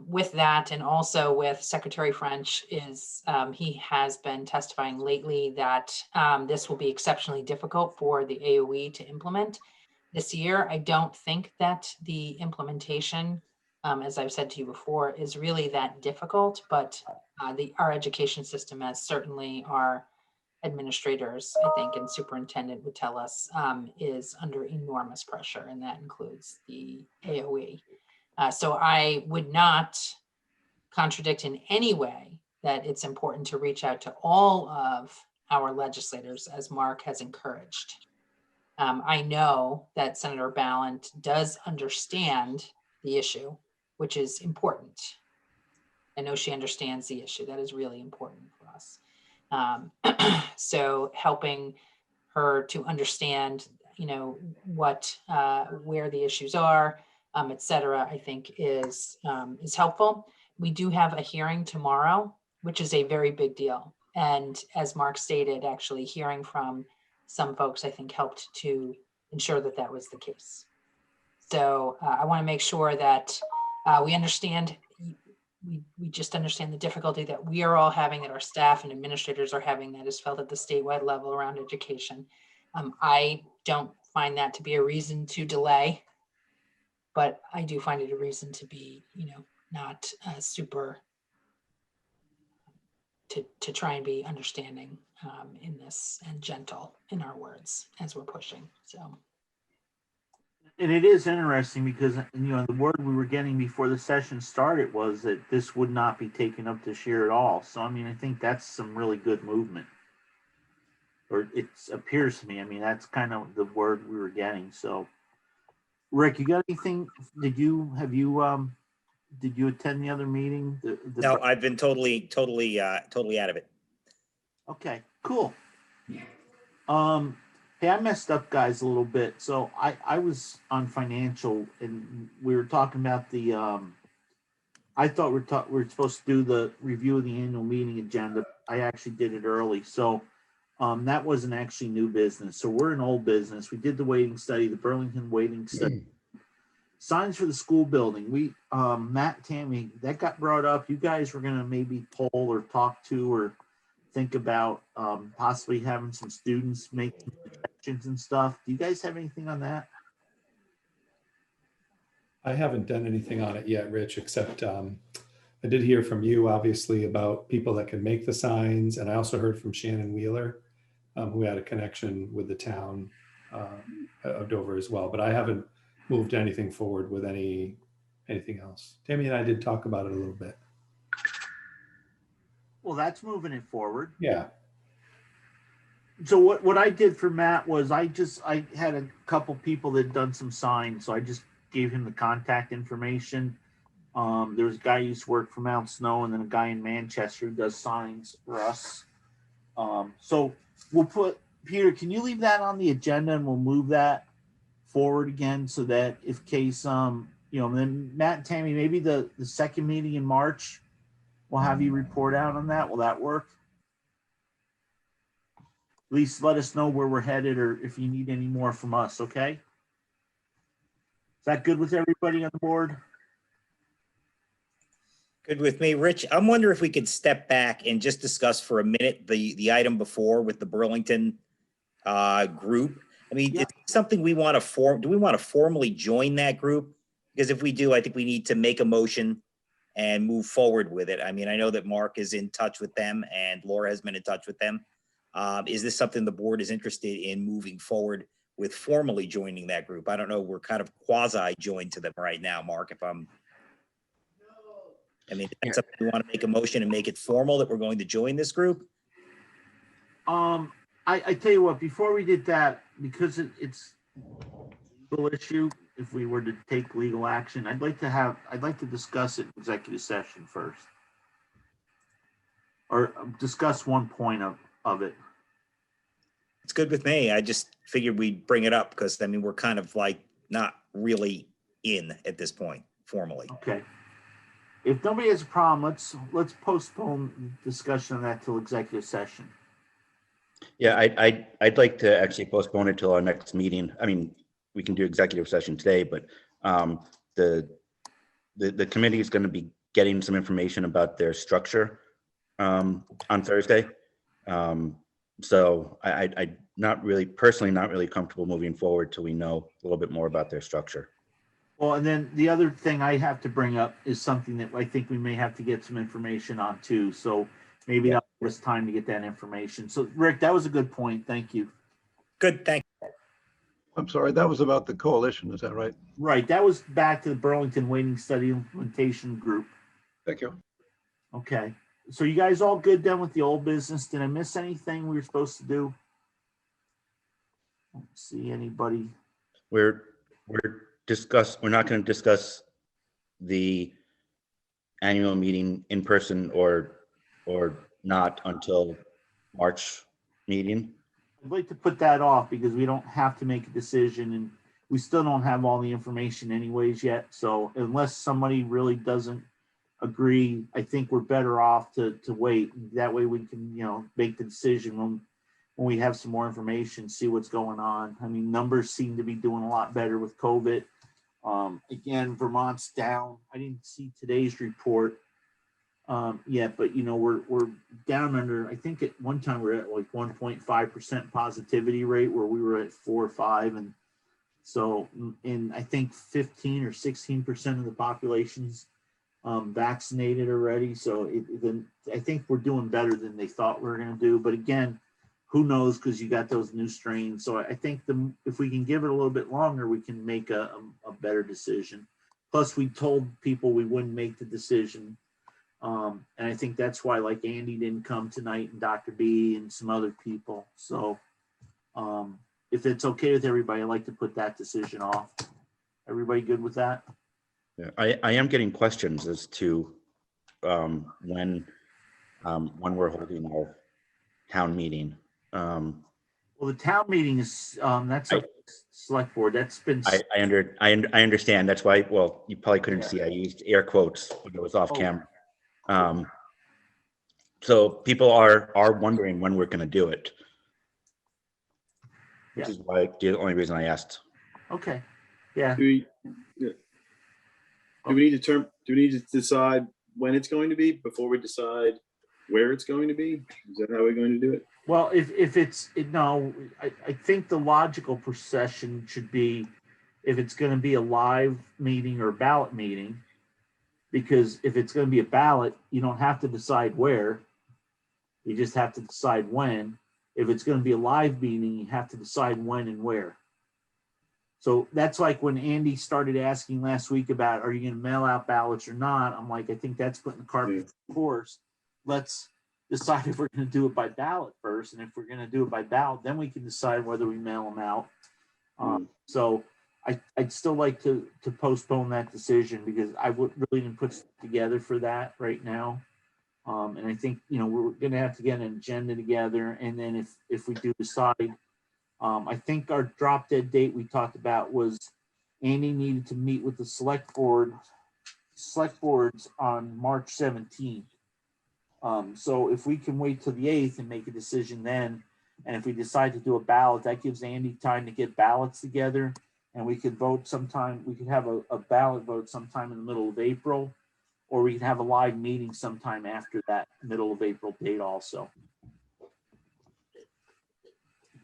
with that, and also with Secretary French, he has been testifying lately that this will be exceptionally difficult for the AOE to implement this year. I don't think that the implementation, as I've said to you before, is really that difficult, but our education system, as certainly our administrators, I think, and superintendent would tell us, is under enormous pressure, and that includes the AOE. So I would not contradict in any way that it's important to reach out to all of our legislators, as Mark has encouraged. I know that Senator Ballant does understand the issue, which is important. I know she understands the issue. That is really important for us. So helping her to understand, where the issues are, et cetera, I think is helpful. We do have a hearing tomorrow, which is a very big deal. And as Mark stated, actually hearing from some folks, I think, helped to ensure that that was the case. So I want to make sure that we understand, we just understand the difficulty that we are all having, that our staff and administrators are having, that is felt at the statewide level around education. I don't find that to be a reason to delay, but I do find it a reason to be, not super, to try and be understanding in this and gentle in our words as we're pushing. So. And it is interesting because, the word we were getting before the session started was that this would not be taken up this year at all. So, I think that's some really good movement. Or it appears to me. That's kind of the word we were getting. So, Rick, you got anything? Did you attend the other meeting? No, I've been totally out of it. Okay, cool. Hey, I messed up, guys, a little bit. So I was on financial, and we were talking about the. I thought we were supposed to do the review of the annual meeting agenda. I actually did it early, so that wasn't actually new business. So we're in old business. We did the weighting study, the Burlington weighting study. Signs for the school building. We, Matt, Tammy, that got brought up. You guys were going to maybe poll or talk to or think about possibly having some students make suggestions and stuff. Do you guys have anything on that? I haven't done anything on it yet, Rich, except I did hear from you, obviously, about people that can make the signs. And I also heard from Shannon Wheeler, who had a connection with the town of Dover as well. But I haven't moved anything forward with anything else. Tammy and I did talk about it a little bit. Well, that's moving it forward. Yeah. So what I did for Matt was I had a couple people that had done some signs, so I just gave him the contact information, There's a guy who used to work for Mount Snow, and then a guy in Manchester who does signs for us. So we'll put, Peter, can you leave that on the agenda and we'll move that forward again so that if case, then Matt and Tammy, maybe the second meeting in March, we'll have you report out on that. Will that work? At least let us know where we're headed or if you need any more from us, okay? Is that good with everybody on the board? Good with me. Rich, I'm wondering if we could step back and just discuss for a minute the item before with the Burlington group. I mean, Yeah. it's something we want to form. Do we want to formally join that group? Because if we do, I think we need to make a motion and move forward with it. I mean, I know that Mark is in touch with them and Laura has been in touch with them. Is this something the board is interested in moving forward with formally joining that group? I don't know. We're kind of quasi joined to them right now, Mark, is that something we want to make a motion and make it formal that we're going to join this group? I tell you what, before we did that, because it's a legal issue, if we were to take legal action, I'd like to discuss it in executive session first. Or discuss one point of it. It's good with me. I just figured we'd bring it up because, I mean, we're kind of like not really in at this point formally. Okay. If nobody has a problem, let's postpone discussion on that till executive session. Yeah, I'd like to actually postpone it till our next meeting. I mean, we can do executive session today, but the committee is going to be getting some information about their structure on Thursday. So I'm not really comfortable moving forward till we know a little bit more about their structure. Well, and then the other thing I have to bring up is something that I think we may have to get some information on too. So maybe that'll give us time to get that information. So Rick, that was a good point. Thank you. Good, thank you. I'm sorry, that was about the coalition, is that right? Right. That was back to the Burlington Waiting Study Implementation Group. Thank you. Okay. So you guys all good then with the old business? Did I miss anything we were supposed to do? I don't see anybody. We're not going to discuss the annual meeting in person or not until March meeting. I'd like to put that off because we don't have to make a decision and we still don't have all the information anyways yet. So unless somebody really doesn't agree, I think we're better off to wait. That way we can, make the decision when we have some more information, see what's going on. I mean, numbers seem to be doing a lot better with COVID. Again, Vermont's down. I didn't see today's report yet, but we're down under, I think at one time we're at like 1.5% positivity rate where we were at 4 or 5. And so I think 15 or 16% of the population's vaccinated already. So I think we're doing better than they thought we were going to do. But again, who knows, because you got those new strains. So I think if we can give it a little bit longer, we can make a better decision. Plus, we told people we wouldn't make the decision. And I think that's why, like, Andy didn't come tonight and Dr. B and some other people. So if it's okay with everybody, I'd like to put that decision off. Everybody good with that? Yeah, I am getting questions as to when we're holding our town meeting. Well, the town meeting is that's a select board. That's been. I understand. That's why. Well, you probably couldn't see. I used air quotes when it was off camera. So people are wondering when we're going to do it, which is why the only reason I asked. Okay. Yeah. Do we need to decide when it's going to be before we decide where it's going to be? Is that how we're going to do it? Well, I think the logical procession should be if it's going to be a live meeting or ballot meeting, because if it's going to be a ballot, you don't have to decide where. You just have to decide when. If it's going to be a live meeting, you have to decide when and where. So that's like when Andy started asking last week about, are you going to mail out ballots or not? I'm like, I think that's putting the cart before the horse. Let's decide if we're going to do it by ballot first. And if we're going to do it by ballot, then we can decide whether we mail them out. So I'd still like to postpone that decision because I would really didn't put together for that right now. And I think, we're gonna have to get an agenda together, and then if we do decide, I think our drop dead date we talked about was Andy needed to meet with the select boards on March 17th. So if we can wait till the 8th and make a decision then, and if we decide to do a ballot, that gives Andy time to get ballots together, and we could vote sometime. We could have a ballot vote sometime in the middle of April, or we can have a live meeting sometime after that middle of April date also.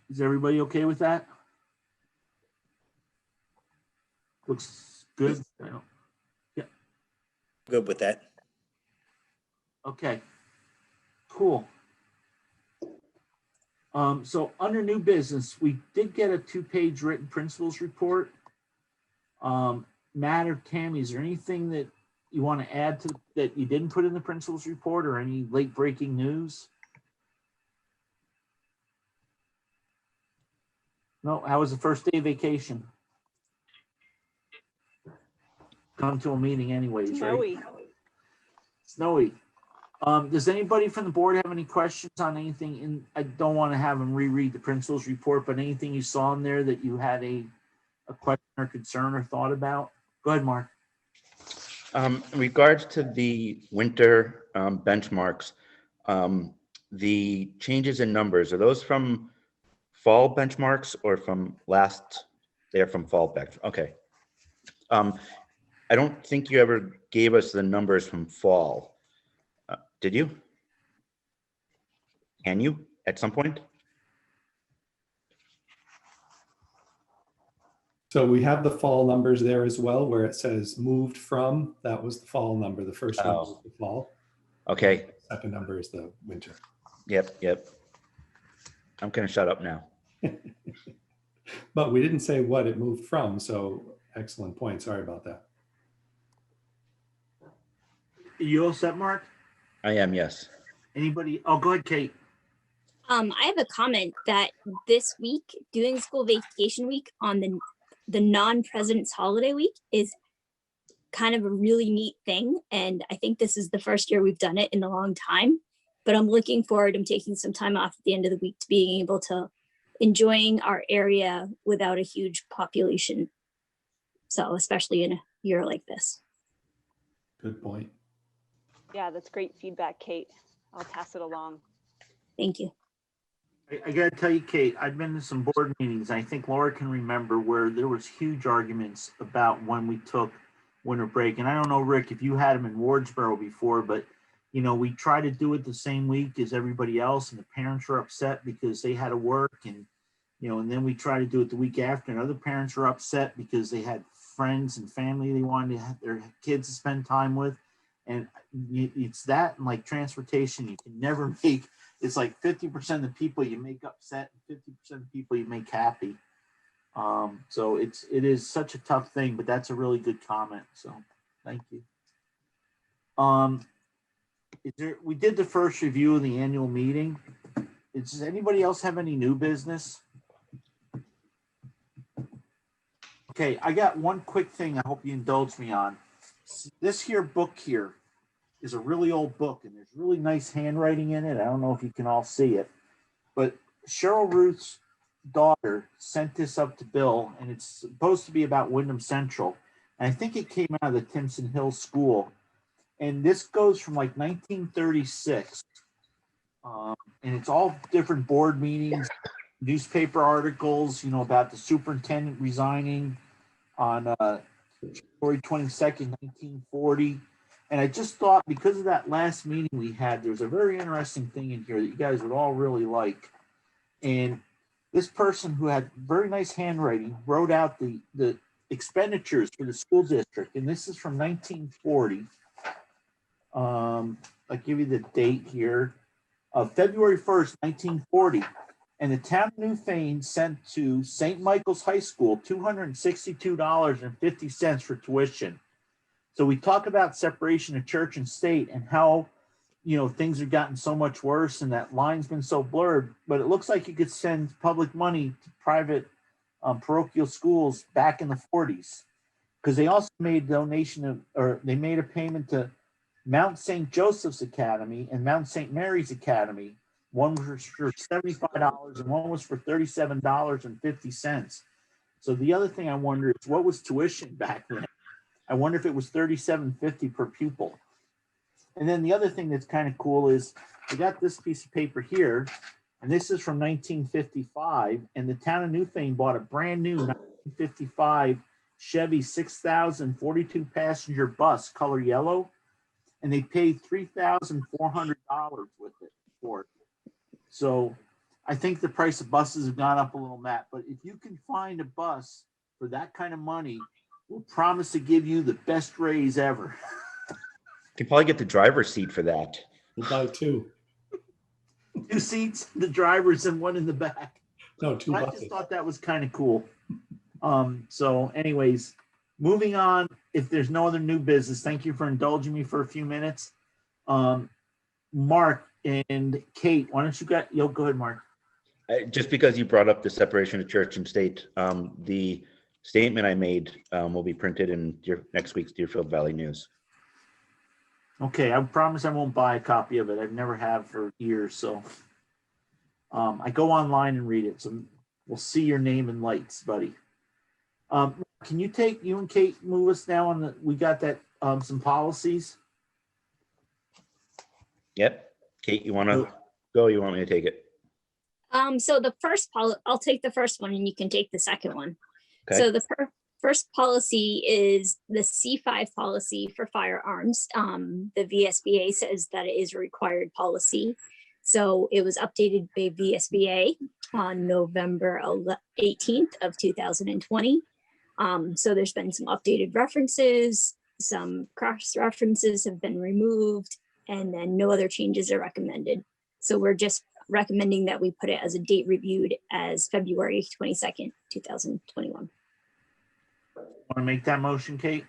Is everybody okay with that? Looks good. Good with that. Okay, cool. So under new business, we did get a 2-page written principles report. Matt or Tammy, is there anything that you want to add to that you didn't put in the principles report, or any late breaking news? No. How was the first day of vacation? Come to a meeting anyways, Snowy. right? Snowy. Does anybody from the board have any questions on anything? I don't want to have them reread the principles report, but anything you saw in there that you had a question or concern or thought about? Go ahead, Mark. In regards to the winter benchmarks, the changes in numbers, are those from fall benchmarks or from last? They're from fall bench. Okay. I don't think you ever gave us the numbers from fall. Did you? Can you at some point? So we have the fall numbers there as well, where it says moved from, that was the fall number. The first number is the fall. Okay. The second number is the winter. Yep. I'm gonna shut up now. But we didn't say what it moved from, so excellent point. Sorry about that. You all set, Mark? I am, yes. Anybody? Oh, go ahead, Kate. I have a comment that this week, doing school vacation week on the non-president's holiday week is kind of a really neat thing. And I think this is the first year we've done it in a long time, but I'm looking forward. I'm taking some time off at the end of the week to being able to enjoying our area without a huge population. So especially in a year like this. Good point. Yeah, that's great feedback, Kate. I'll pass it along. Thank you. I gotta tell you, Kate, I've been to some board meetings. I think Laura can remember where there was huge arguments about when we took winter break. And I don't know, Rick, if you had them in Wardsboro before, but we try to do it the same week as everybody else, and the parents were upset because they had to work, and and then we try to do it the week after, and other parents were upset because they had friends and family they wanted to have their kids to spend time with. And it's that, and like transportation, you can never make. It's like 50% of the people you make upset and 50% of the people you make happy. So it is such a tough thing, but that's a really good comment. So thank you. We did the first review of the annual meeting. Does anybody else have any new business? Okay, I got one quick thing I hope you indulge me on. This here book here is a really old book, and there's really nice handwriting in it. I don't know if you can all see it, but Cheryl Ruth's daughter sent this up to Bill, and it's supposed to be about Wyndham Central. And I think it came out of the Timpson Hill School. And this goes from like 1936. And it's all different board meetings, newspaper articles, about the superintendent resigning on February 22nd, 1940. And I just thought, because of that last meeting we had, there's a very interesting thing in here that you guys would all really like. And this person, who had very nice handwriting, wrote out the expenditures for the school district. And this is from 1940. I'll give you the date here. February 1st, 1940. And the town of Newfane sent to St. Michael's High School $262.50 for tuition. So we talk about separation of church and state, and how, things have gotten so much worse, and that line's been so blurred, but it looks like you could send public money to private parochial schools back in the 40s, because they also made a donation of, or they made a payment to Mount St. Joseph's Academy and Mount St. Mary's Academy. One was for $75 and one was for $37.50. So the other thing I wonder is, what was tuition back then? I wonder if it was $37.50 per pupil. And then the other thing that's kind of cool is I got this piece of paper here, and this is from 1955, and the town of Newfane bought a brand new 1955 Chevy 6000 42 passenger bus, color yellow, and they paid $3,400 with it for it. So I think the price of buses have gone up a little, Matt, but if you can find a bus for that kind of money, we'll promise to give you the best raise ever. You can probably get the driver's seat for that. We'll buy two. 2 seats, the drivers and one in the back. No, two I buses. just thought that was kind of cool. So anyways, moving on, if there's no other new business, thank you for indulging me for a few minutes. Mark and Kate, why don't you go ahead, Mark. Just because you brought up the separation of church and state, the statement I made will be printed in next week's Deerfield Valley News. Okay, I promise I won't buy a copy of it. I've never have for years, so I go online and read it. So we'll see your name in lights, buddy. Can you and Kate move us now on we got that some policies? Yep. Kate, you want to go? You want me to take it? So the first I'll take the first one and you can take the second one. Okay. So the first policy is the C5 policy for firearms. The VSBA says that it is a required policy. So it was updated by VSBA on November 18th of 2020. So there's been some updated references, some cross references have been removed, and then no other changes are recommended. So we're just recommending that we put it as a date reviewed as February 22nd, 2021. Want to make that motion, Kate?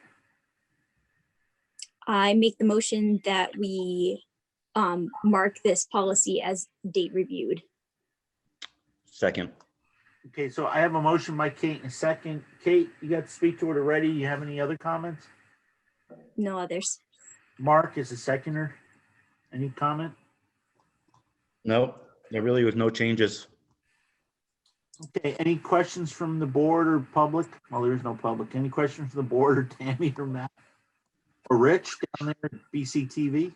I make the motion that we mark this policy as date reviewed. Second. Okay, so I have a motion by Kate and a second. Kate, you got to speak to it already. You have any other comments? No others. Mark is a seconder. Any comment? No, there really was no changes. Okay, any questions from the board or public? Well, there is no public. Any questions from the board or Tammy or Matt? Or Rich down there at BCTV?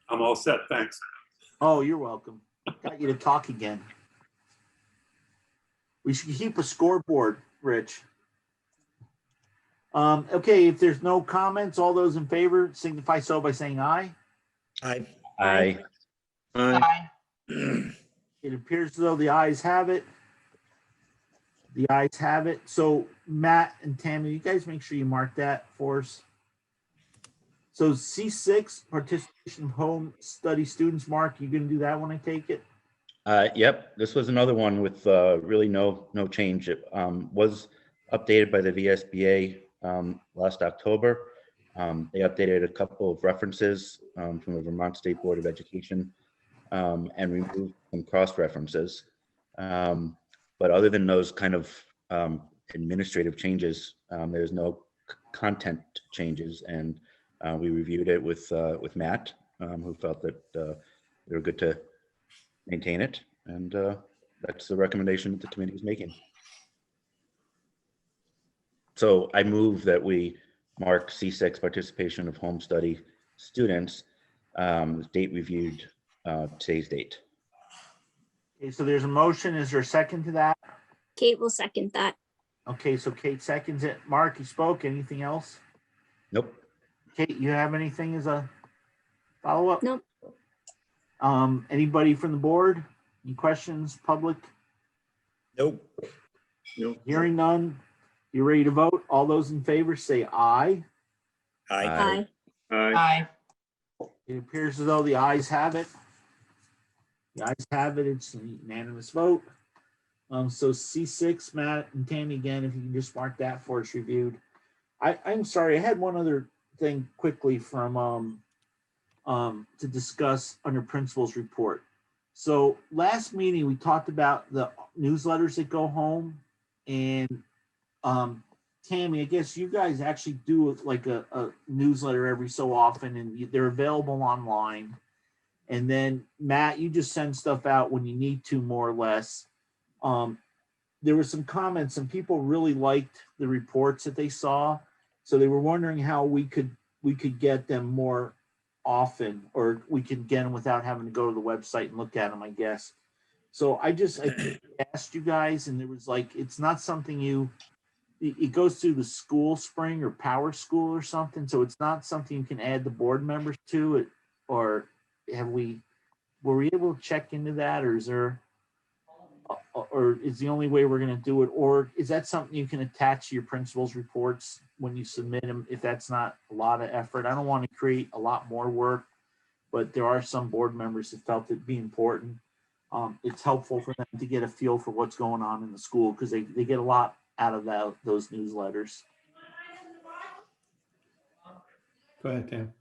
I'm all set, thanks. Oh, you're welcome. Got you to talk again. We should keep a scoreboard, Rich. Okay, if there's no comments, all those in favor signify so by saying aye. Aye. Aye. Aye. It appears as though the ayes have it. The ayes have it. So Matt and Tammy, you guys make sure you mark that for us. So C6, participation of home study students. Mark, you gonna do that when I take it? Yep, this was another one with really no change. It was updated by the VSBA last October. They updated a couple of references from the Vermont State Board of Education and removed some cross references. But other than those kind of administrative changes, there's no content changes. And we reviewed it with Matt, who felt that they were good to maintain it. And that's the recommendation that the committee is making. So I move that we mark C6 participation of home study students, date reviewed, today's date. Okay, so there's a motion. Is there a second to that? Kate will second that. Okay, so Kate seconds it. Mark, you spoke. Anything else? Nope. Kate, you have anything as a follow-up? Nope. Anybody from the board? Any questions, public? Nope. Nope. Hearing none. You ready to vote? All those in favor say aye. Aye. Aye. Aye. Aye. It appears as though the ayes have it. The ayes have it. It's a unanimous vote. So C6, Matt and Tammy, again, if you can just mark that for us reviewed. I'm sorry, I had one other thing quickly from to discuss under principal's report. So last meeting, we talked about the newsletters that go home, and Tammy, I guess you guys actually do like a newsletter every so often, and they're available online. And then Matt, you just send stuff out when you need to, more or less. There were some comments, and people really liked the reports that they saw, so they were wondering how we could get them more often, or we could get them without having to go to the website and look at them, I guess. So I asked you guys, and there was like, it's not something it goes through the school spring or power school or something. So it's not something you can add the board members to it, or were we able to check into that, or is there, or is the only way we're going to do it, or is that something you can attach to your principal's reports when you submit them, if that's not a lot of effort? I don't want to create a lot more work, but there are some board members that felt it'd be important. It's helpful for them to get a feel for what's going on in the school, because they get a lot out of those newsletters. Go ahead, Tam.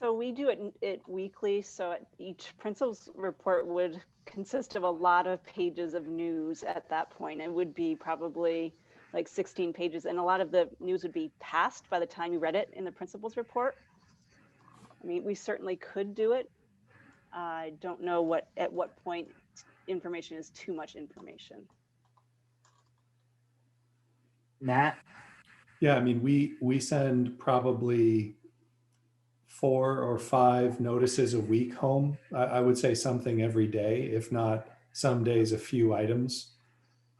So we do it weekly. So each principal's report would consist of a lot of pages of news at that point. It would be probably like 16 pages, and a lot of the news would be passed by the time you read it in the principal's report. I mean, we certainly could do it. I don't know at what point information is too much information. Matt? Yeah, I mean, we send probably 4 or 5 notices a week home. I would say something every day, if not some days a few items.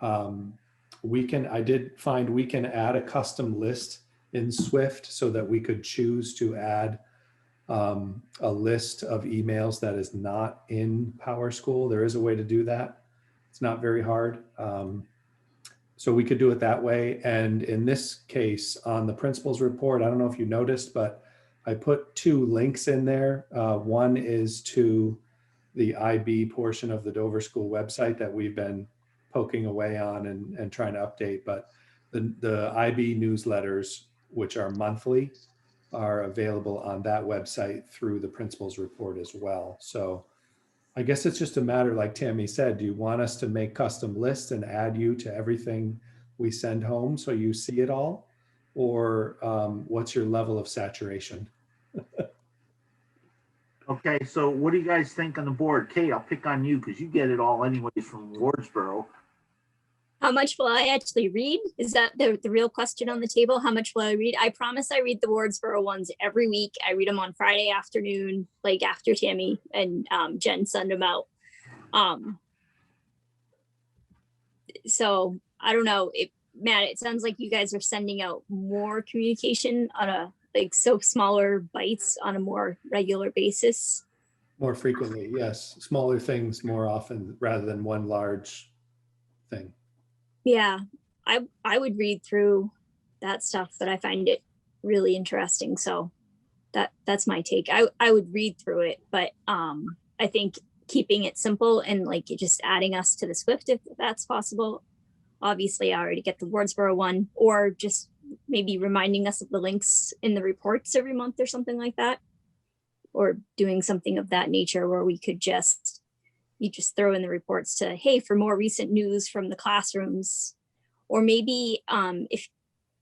I did find we can add a custom list in Swift so that we could choose to add a list of emails that is not in PowerSchool. There is a way to do that. It's not very hard. So we could do it that way. And in this case, on the principal's report, I don't know if you noticed, but I put 2 links in there. One is to the IB portion of the Dover School website that we've been poking away on and trying to update. But the IB newsletters, which are monthly, are available on that website through the principal's report as well. So I guess it's just a matter, like Tammy said, do you want us to make custom lists and add you to everything we send home so you see it all? Or what's your level of saturation? Okay, so what do you guys think on the board? Kate, I'll pick on you because you get it all anyways from Wardsboro. How much will I actually read? Is that the real question on the table? How much will I read? I promise I read the Wardsboro ones every week. I read them on Friday afternoon, like after Tammy and Jen send them out. So I don't know. Matt, it sounds like you guys are sending out more communication on smaller bites on a more regular basis. More frequently, yes. Smaller things more often rather than one large thing. Yeah, I would read through that stuff, but I find it really interesting. So that's my take. I would read through it, but I think keeping it simple and like just adding us to the Swift, if that's possible. Obviously, I already get the Wardsboro one, or just maybe reminding us of the links in the reports every month or something like that, or doing something of that nature where we could you just throw in the reports to, hey, for more recent news from the classrooms, or maybe if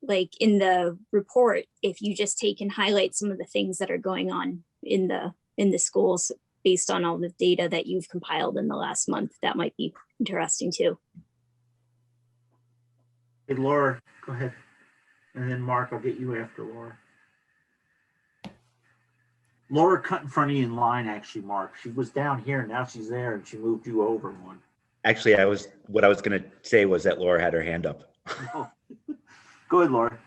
like in the report, if you just take and highlight some of the things that are going on in the schools based on all the data that you've compiled in the last month, that might be interesting too. Hey, Laura, go ahead. And then Mark, I'll get you after Laura. Laura cut in front of you in line, actually, Mark. She was down here, now she's there, and she moved you over one. Actually, what I was going to say was that Laura had her hand up. Oh. Go ahead, Laura.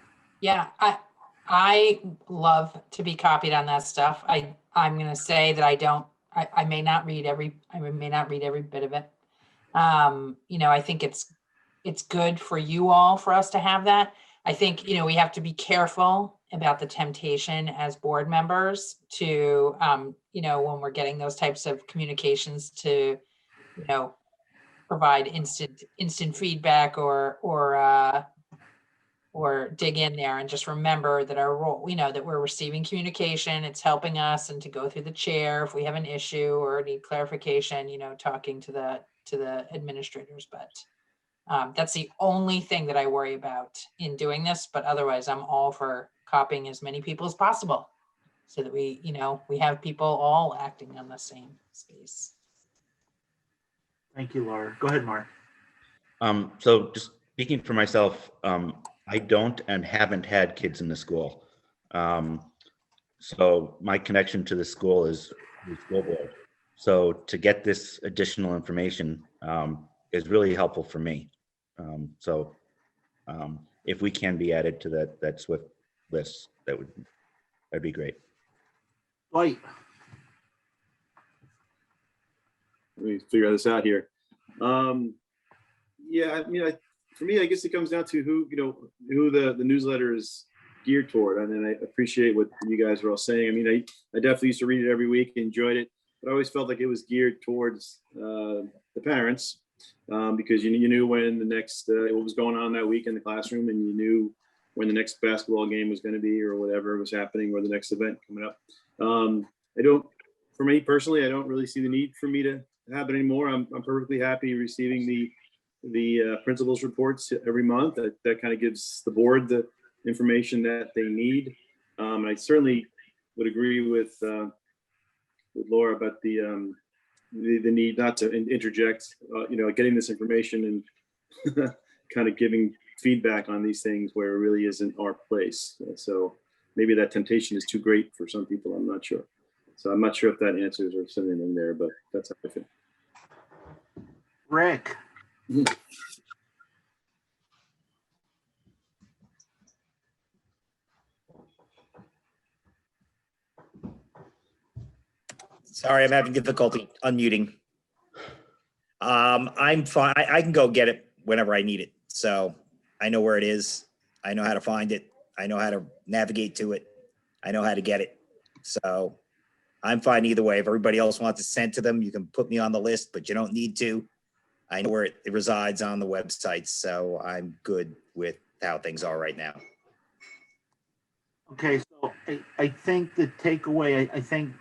Yeah, I love to be copied on that stuff. I'm going to say that I may not read every bit of it. I think it's good for you all, for us to have that. I think, we have to be careful about the temptation as board members to, when we're getting those types of communications to, provide instant feedback or or dig in there and just remember that our role, that we're receiving communication, it's helping us, and to go through the chair if we have an issue or need clarification, talking to the administrators. But that's the only thing that I worry about in doing this. But otherwise, I'm all for copying as many people as possible so that we have people all acting on the same space. Thank you, Laura. Go ahead, Mark. So just speaking for myself, I don't and haven't had kids in the school. So my connection to the school is the school board. So to get this additional information is really helpful for me. So if we can be added to that SWIFT list, that'd be great. Dwight. Let me figure this out here. Yeah, I mean, for me, I guess it comes down to who the newsletter is geared toward. And then I appreciate what you guys are all saying. I mean, I definitely used to read it every week, enjoyed it, but I always felt like it was geared towards the parents because you knew when the next what was going on that week in the classroom, and you knew when the next basketball game was going to be or whatever was happening or the next event coming up. For me personally, I don't really see the need for me to have it anymore. I'm perfectly happy receiving the principals reports every month. That kind of gives the board the information that they need. I certainly would agree with Laura about the need not to interject, getting this information and kind of giving feedback on these things where it really isn't our place. So maybe that temptation is too great for some people. I'm not sure. So I'm not sure if that answers or something in there, but that's how I feel. Rick. Sorry, I'm having difficulty unmuting. I'm fine. I can go get it whenever I need it. So I know where it is. I know how to find it. I know how to navigate to it. I know how to get it. So I'm fine either way. If everybody else wants to send to them, you can put me on the list, but you don't need to. I know where it resides on the website, so I'm good with how things are right now. Okay, so I think the takeaway, I think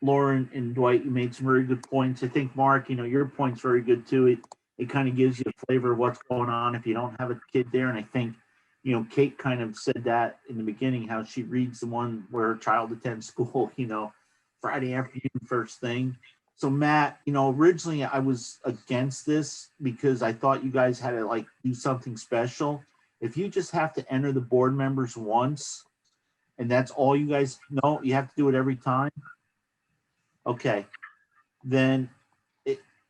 Lauren and Dwight, you made some very good points. I think Mark, your point's very good too. It kind of gives you a flavor of what's going on if you don't have a kid there. And I think, Kate kind of said that in the beginning, how she reads the one where her child attends school, Friday afternoon first thing. So Matt, originally I was against this because I thought you guys had to do something special. If you just have to enter the board members once and that's all you guys know, you have to do it every time. Okay. Then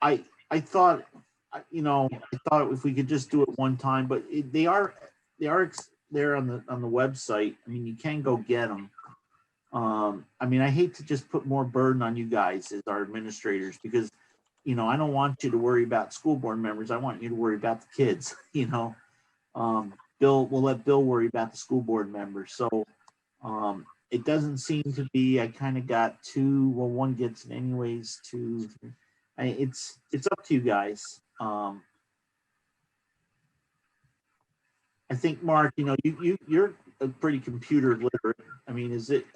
I thought, I thought if we could just do it one time, but they are there on the website. I mean, you can go get them. I mean, I hate to just put more burden on you guys as our administrators because, I don't want you to worry about school board members. I want you to worry about the kids, Bill, we'll let Bill worry about the school board members. So it doesn't seem to be, I kind of got two, well, one gets it anyways, two, three. It's up to you guys. I think Mark, you're a pretty computer literate. I mean, is it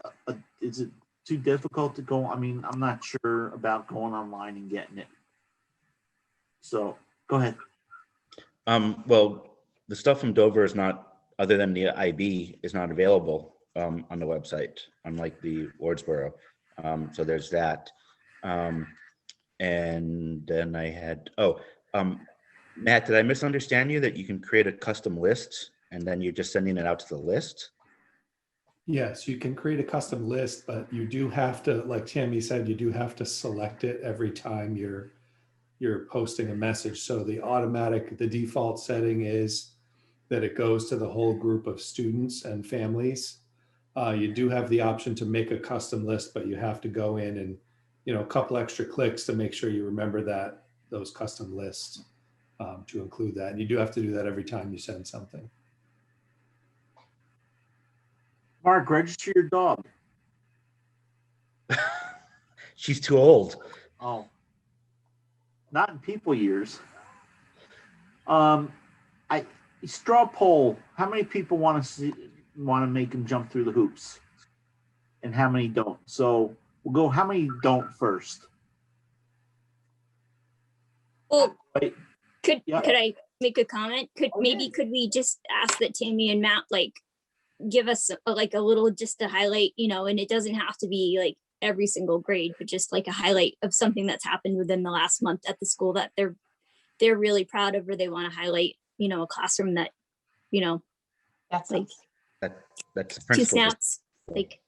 too difficult to go? I mean, I'm not sure about going online and getting it. So go ahead. Well, the stuff from Dover is not, other than the IB, is not available on the website, unlike the Wardsboro. So there's that. And then I had, Matt, did I misunderstand you that you can create a custom list and then you're just sending it out to the list? Yes, you can create a custom list, but you do have to, like Tammy said, you do have to select it every time you're posting a message. So the default setting is that it goes to the whole group of students and families. You do have the option to make a custom list, but you have to go in and, a couple extra clicks to make sure you remember those custom lists to include that. And you do have to do that every time you send something. Mark, register your dog. She's too old. Oh, not in people years. I straw poll, how many people want to make them jump through the hoops? And how many don't? So we'll go, how many don't first? Well, Right. could Yeah. I make a comment? Could we just ask that Tammy and Matt like give us like a little, just to highlight, and it doesn't have to be like every single grade, but just like a highlight of something that's happened within the last month at the school that they're really proud of, or they want to highlight, a classroom that, That's like That's the two principal. snaps, like.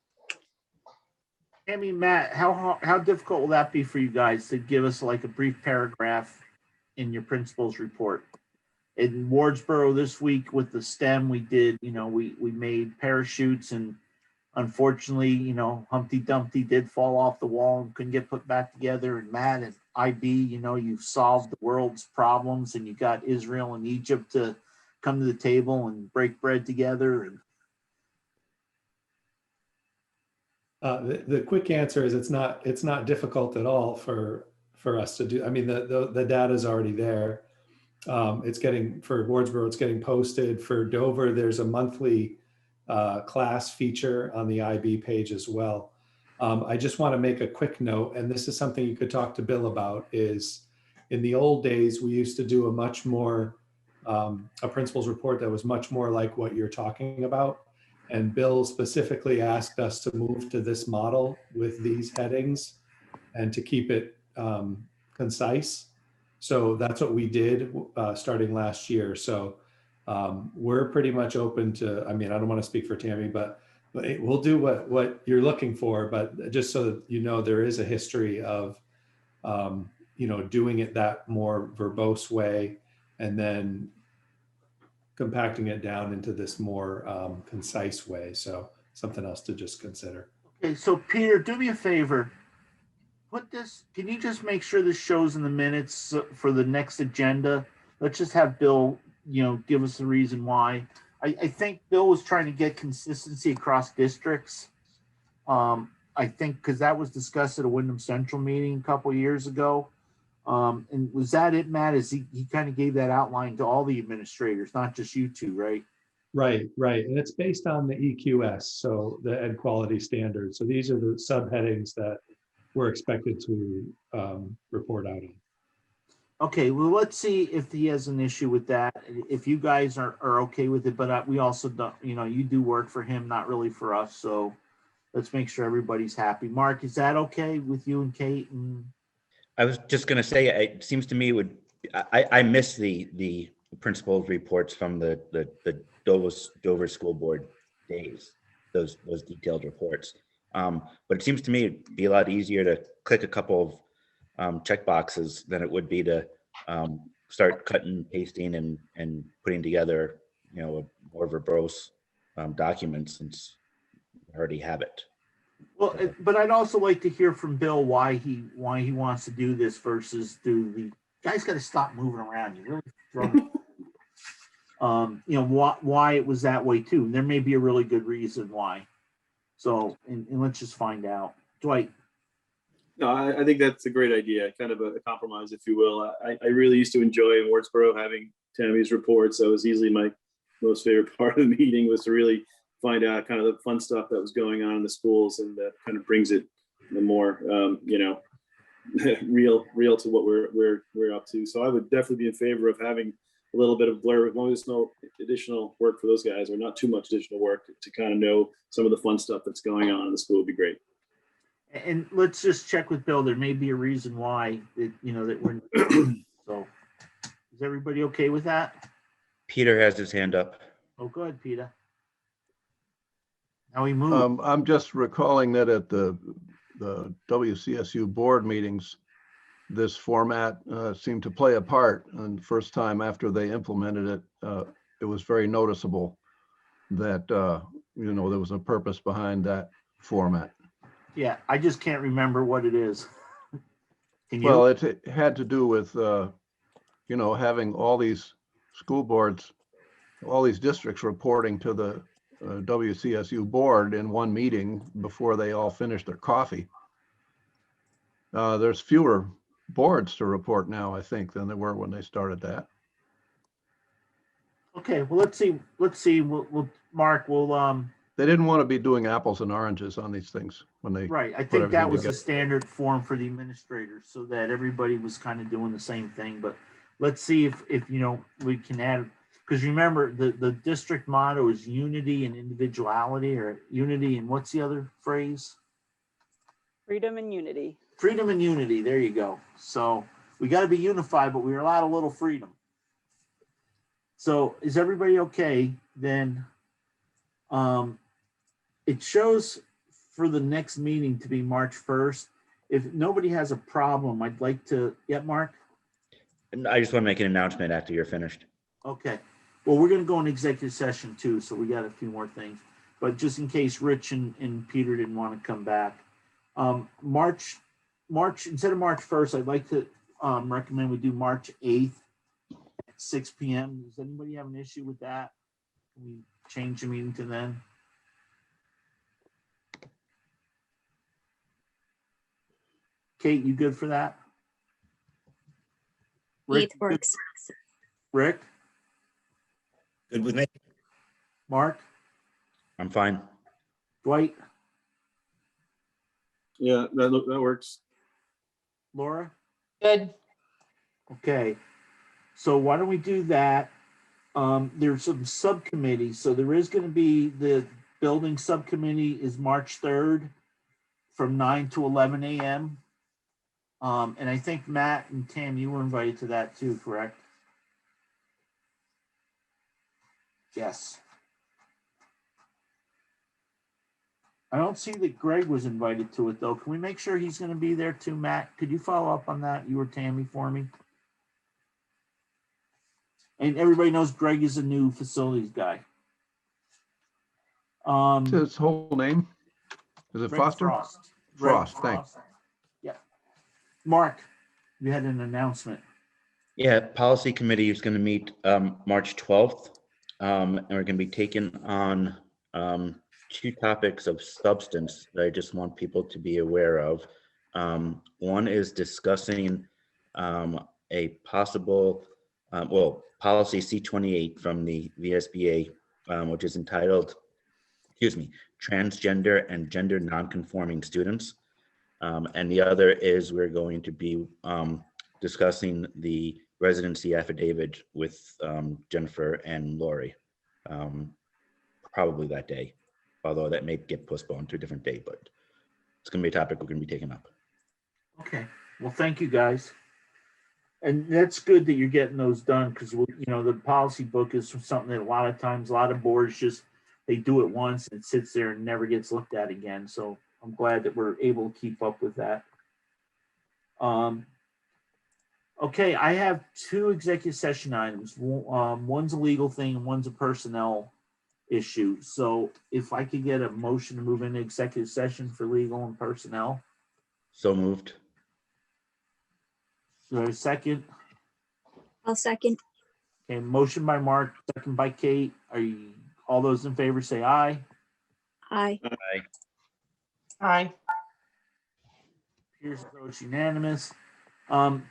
Tammy, Matt, how difficult will that be for you guys to give us like a brief paragraph in your principal's report? In Wardsboro this week with the STEM, we did, we made parachutes, and unfortunately, Humpty Dumpty did fall off the wall and couldn't get put back together. And Matt and IB, you've solved the world's problems, and you got Israel and Egypt to come to the table and break bread together. And the quick answer is it's not difficult at all for us to do. I mean, the data is already there. It's getting, for Wardsboro, it's getting posted. For Dover, there's a monthly class feature on the IB page as well. I just want to make a quick note, and this is something you could talk to Bill about, is in the old days, we used to do a much more, a principal's report that was much more like what you're talking about. And Bill specifically asked us to move to this model with these headings and to keep it concise. So that's what we did starting last year. So we're pretty much open to, I mean, I don't want to speak for Tammy, but we'll do what you're looking for, but just so that there is a history of, doing it that more verbose way, and then compacting it down into this more concise way. So something else to just consider. okay, so Peter, do me a favor. Can you just make sure this shows in the minutes for the next agenda? Let's just have Bill, give us the reason why. I think Bill was trying to get consistency across districts. I think because that was discussed at a Wyndham Central meeting a couple of years ago. And was that it, Matt? Is he kind of gave that outline to all the administrators, not just you two, right? Right. And it's based on the EQS, so the Ed Quality Standards. So these are the subheadings that we're expected to report out on. Okay, well, let's see if he has an issue with that. If you guys are okay with it, but we also don't, you do work for him, not really for us. So let's make sure everybody's happy. Mark, is that okay with you and Kate? And I was just going to say, it seems to me I miss the principal's reports from the Dover School Board days, those detailed reports. But it seems to me it'd be a lot easier to click a couple of check boxes than it would be to start cutting, pasting, and putting together, a more verbose document, since we already have it. well, but I'd also like to hear from Bill why he wants to do this versus do the guys got to stop moving around. You really throwing, why it was that way too. And there may be a really good reason why. So, and let's just find out. Dwight. No, I think that's a great idea, kind of a compromise, if you will. I really used to enjoy in Wardsboro having Tammy's reports. That was easily my most favorite part of the meeting, was to really find out kind of the fun stuff that was going on in the schools, and that kind of brings it the more, real to what we're up to. So I would definitely be in favor of having a little bit of blurb, as long as there's no additional work for those guys, or not too much additional work, to kind of know some of the fun stuff that's going on in the school would be great. And let's just check with Bill. There may be a reason why that we're so. Is everybody okay with that? Peter has his hand up. Oh, go ahead, Peter. Now we move. I'm just recalling that at the WCSU board meetings, this format seemed to play a part. And the first time after they implemented it, it was very noticeable that there was a purpose behind that format. Yeah, I just can't remember what it is. Can you? Well, it had to do with having all these school boards, all these districts reporting to the WCSU board in one meeting before they all finish their coffee. There's fewer boards to report now, I think, than there were when they started that. Okay, well, let's see, Mark, They didn't want to be doing apples and oranges on these things when they, right, I put think that everything was the together. standard form for the administrators, so that everybody was kind of doing the same thing, but let's see if, we can add, because remember, the district motto is unity and individuality, or unity, and what's the other phrase? Freedom and unity. Freedom and unity, there you go. So we got to be unified, but we're allowed a little freedom. So is everybody okay? Then it shows for the next meeting to be March 1st. If nobody has a problem, I'd like to, Mark? And I just want to make an announcement after you're finished. Okay. Well, we're going to go in executive session too, so we got a few more things. But just in case Rich and Peter didn't want to come back. March, instead of March 1st, I'd like to recommend we do March 8th at 6 p.m. Does anybody have an issue with that? Can we change the meeting to then? Kate, you good for that? Rick, It works. Rick, Good with me. Mark, I'm fine. Dwight, Yeah, that works. Laura? Good. Okay, so why don't we do that? There's some subcommittees, so there is going to be the building subcommittee is March 3rd from 9 to 11 a.m. And I think Matt and Tam, you were invited to that too, correct? Yes. I don't see that Greg was invited to it though. Can we make sure he's going to be there too, Matt? Could you follow up on that? You or Tammy for me? And everybody knows Greg is a new facilities guy. His whole name? Is it Greg Foster? Frost. Greg Frost, thanks. Yeah. Mark, you had an announcement. Yeah, policy committee is going to meet March 12th, and we're going to be taking on two topics of substance that I just want people to be aware of. One is discussing a possible, policy C28 from the VSBA, which is entitled, transgender and gender nonconforming students. And the other is we're going to be discussing the residency affidavit with Jennifer and Lori, probably that day, although that may get postponed to a different day, but it's going to be a topic we're going to be taking up. Okay. Well, thank you guys. And that's good that you're getting those done because, the policy book is something that a lot of times, a lot of boards just, they do it once and it sits there and never gets looked at again. So I'm glad that we're able to keep up with that. Okay, I have two executive session items. One's a legal thing and one's a personnel issue. So if I could get a motion to move into executive session for legal and personnel. So moved. Do I have a second? I'll second. Okay, motion by Mark, second by Kate. Are you, all those in favor say aye? Aye. Aye. Here's votes unanimous.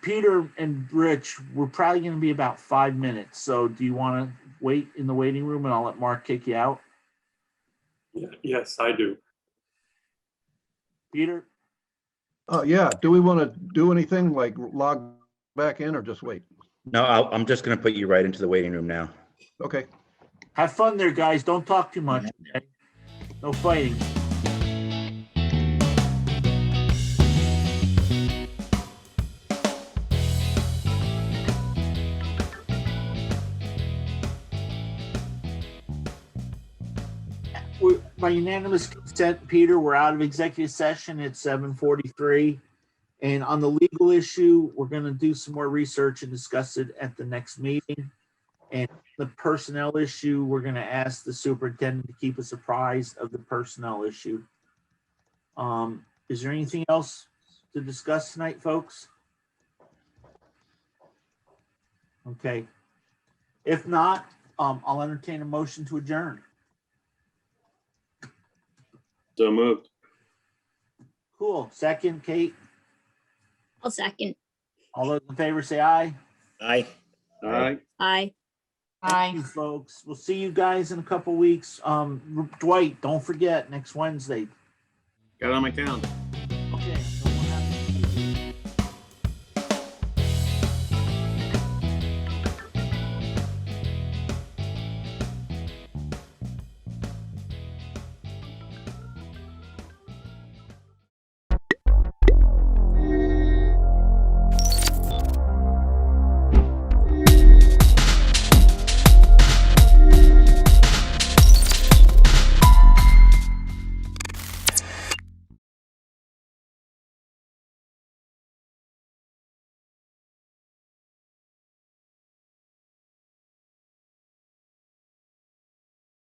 Peter and Rich, we're probably going to be about 5 minutes. So do you want to wait in the waiting room and I'll let Mark kick you out? Yes, I do. Peter? Yeah, do we want to do anything like log back in or just wait? No, I'm just going to put you right into the waiting room now. Okay. Have fun there, guys. Don't talk too much. Okay? No fighting. By unanimous consent, Peter, we're out of executive session at 7:43. And on the legal issue, we're going to do some more research and discuss it at the next meeting. And the personnel issue, we're going to ask the superintendent to keep us apprised of the personnel issue. Is there anything else to discuss tonight, folks? Okay. If not, I'll entertain a motion to adjourn. So moved. Cool. Second, Kate. I'll second. All those in favor say aye. Aye. All right. Aye. Thank Aye. you, folks. We'll see you guys in a couple weeks. Dwight, don't forget next Wednesday. Got it on my calendar. Okay.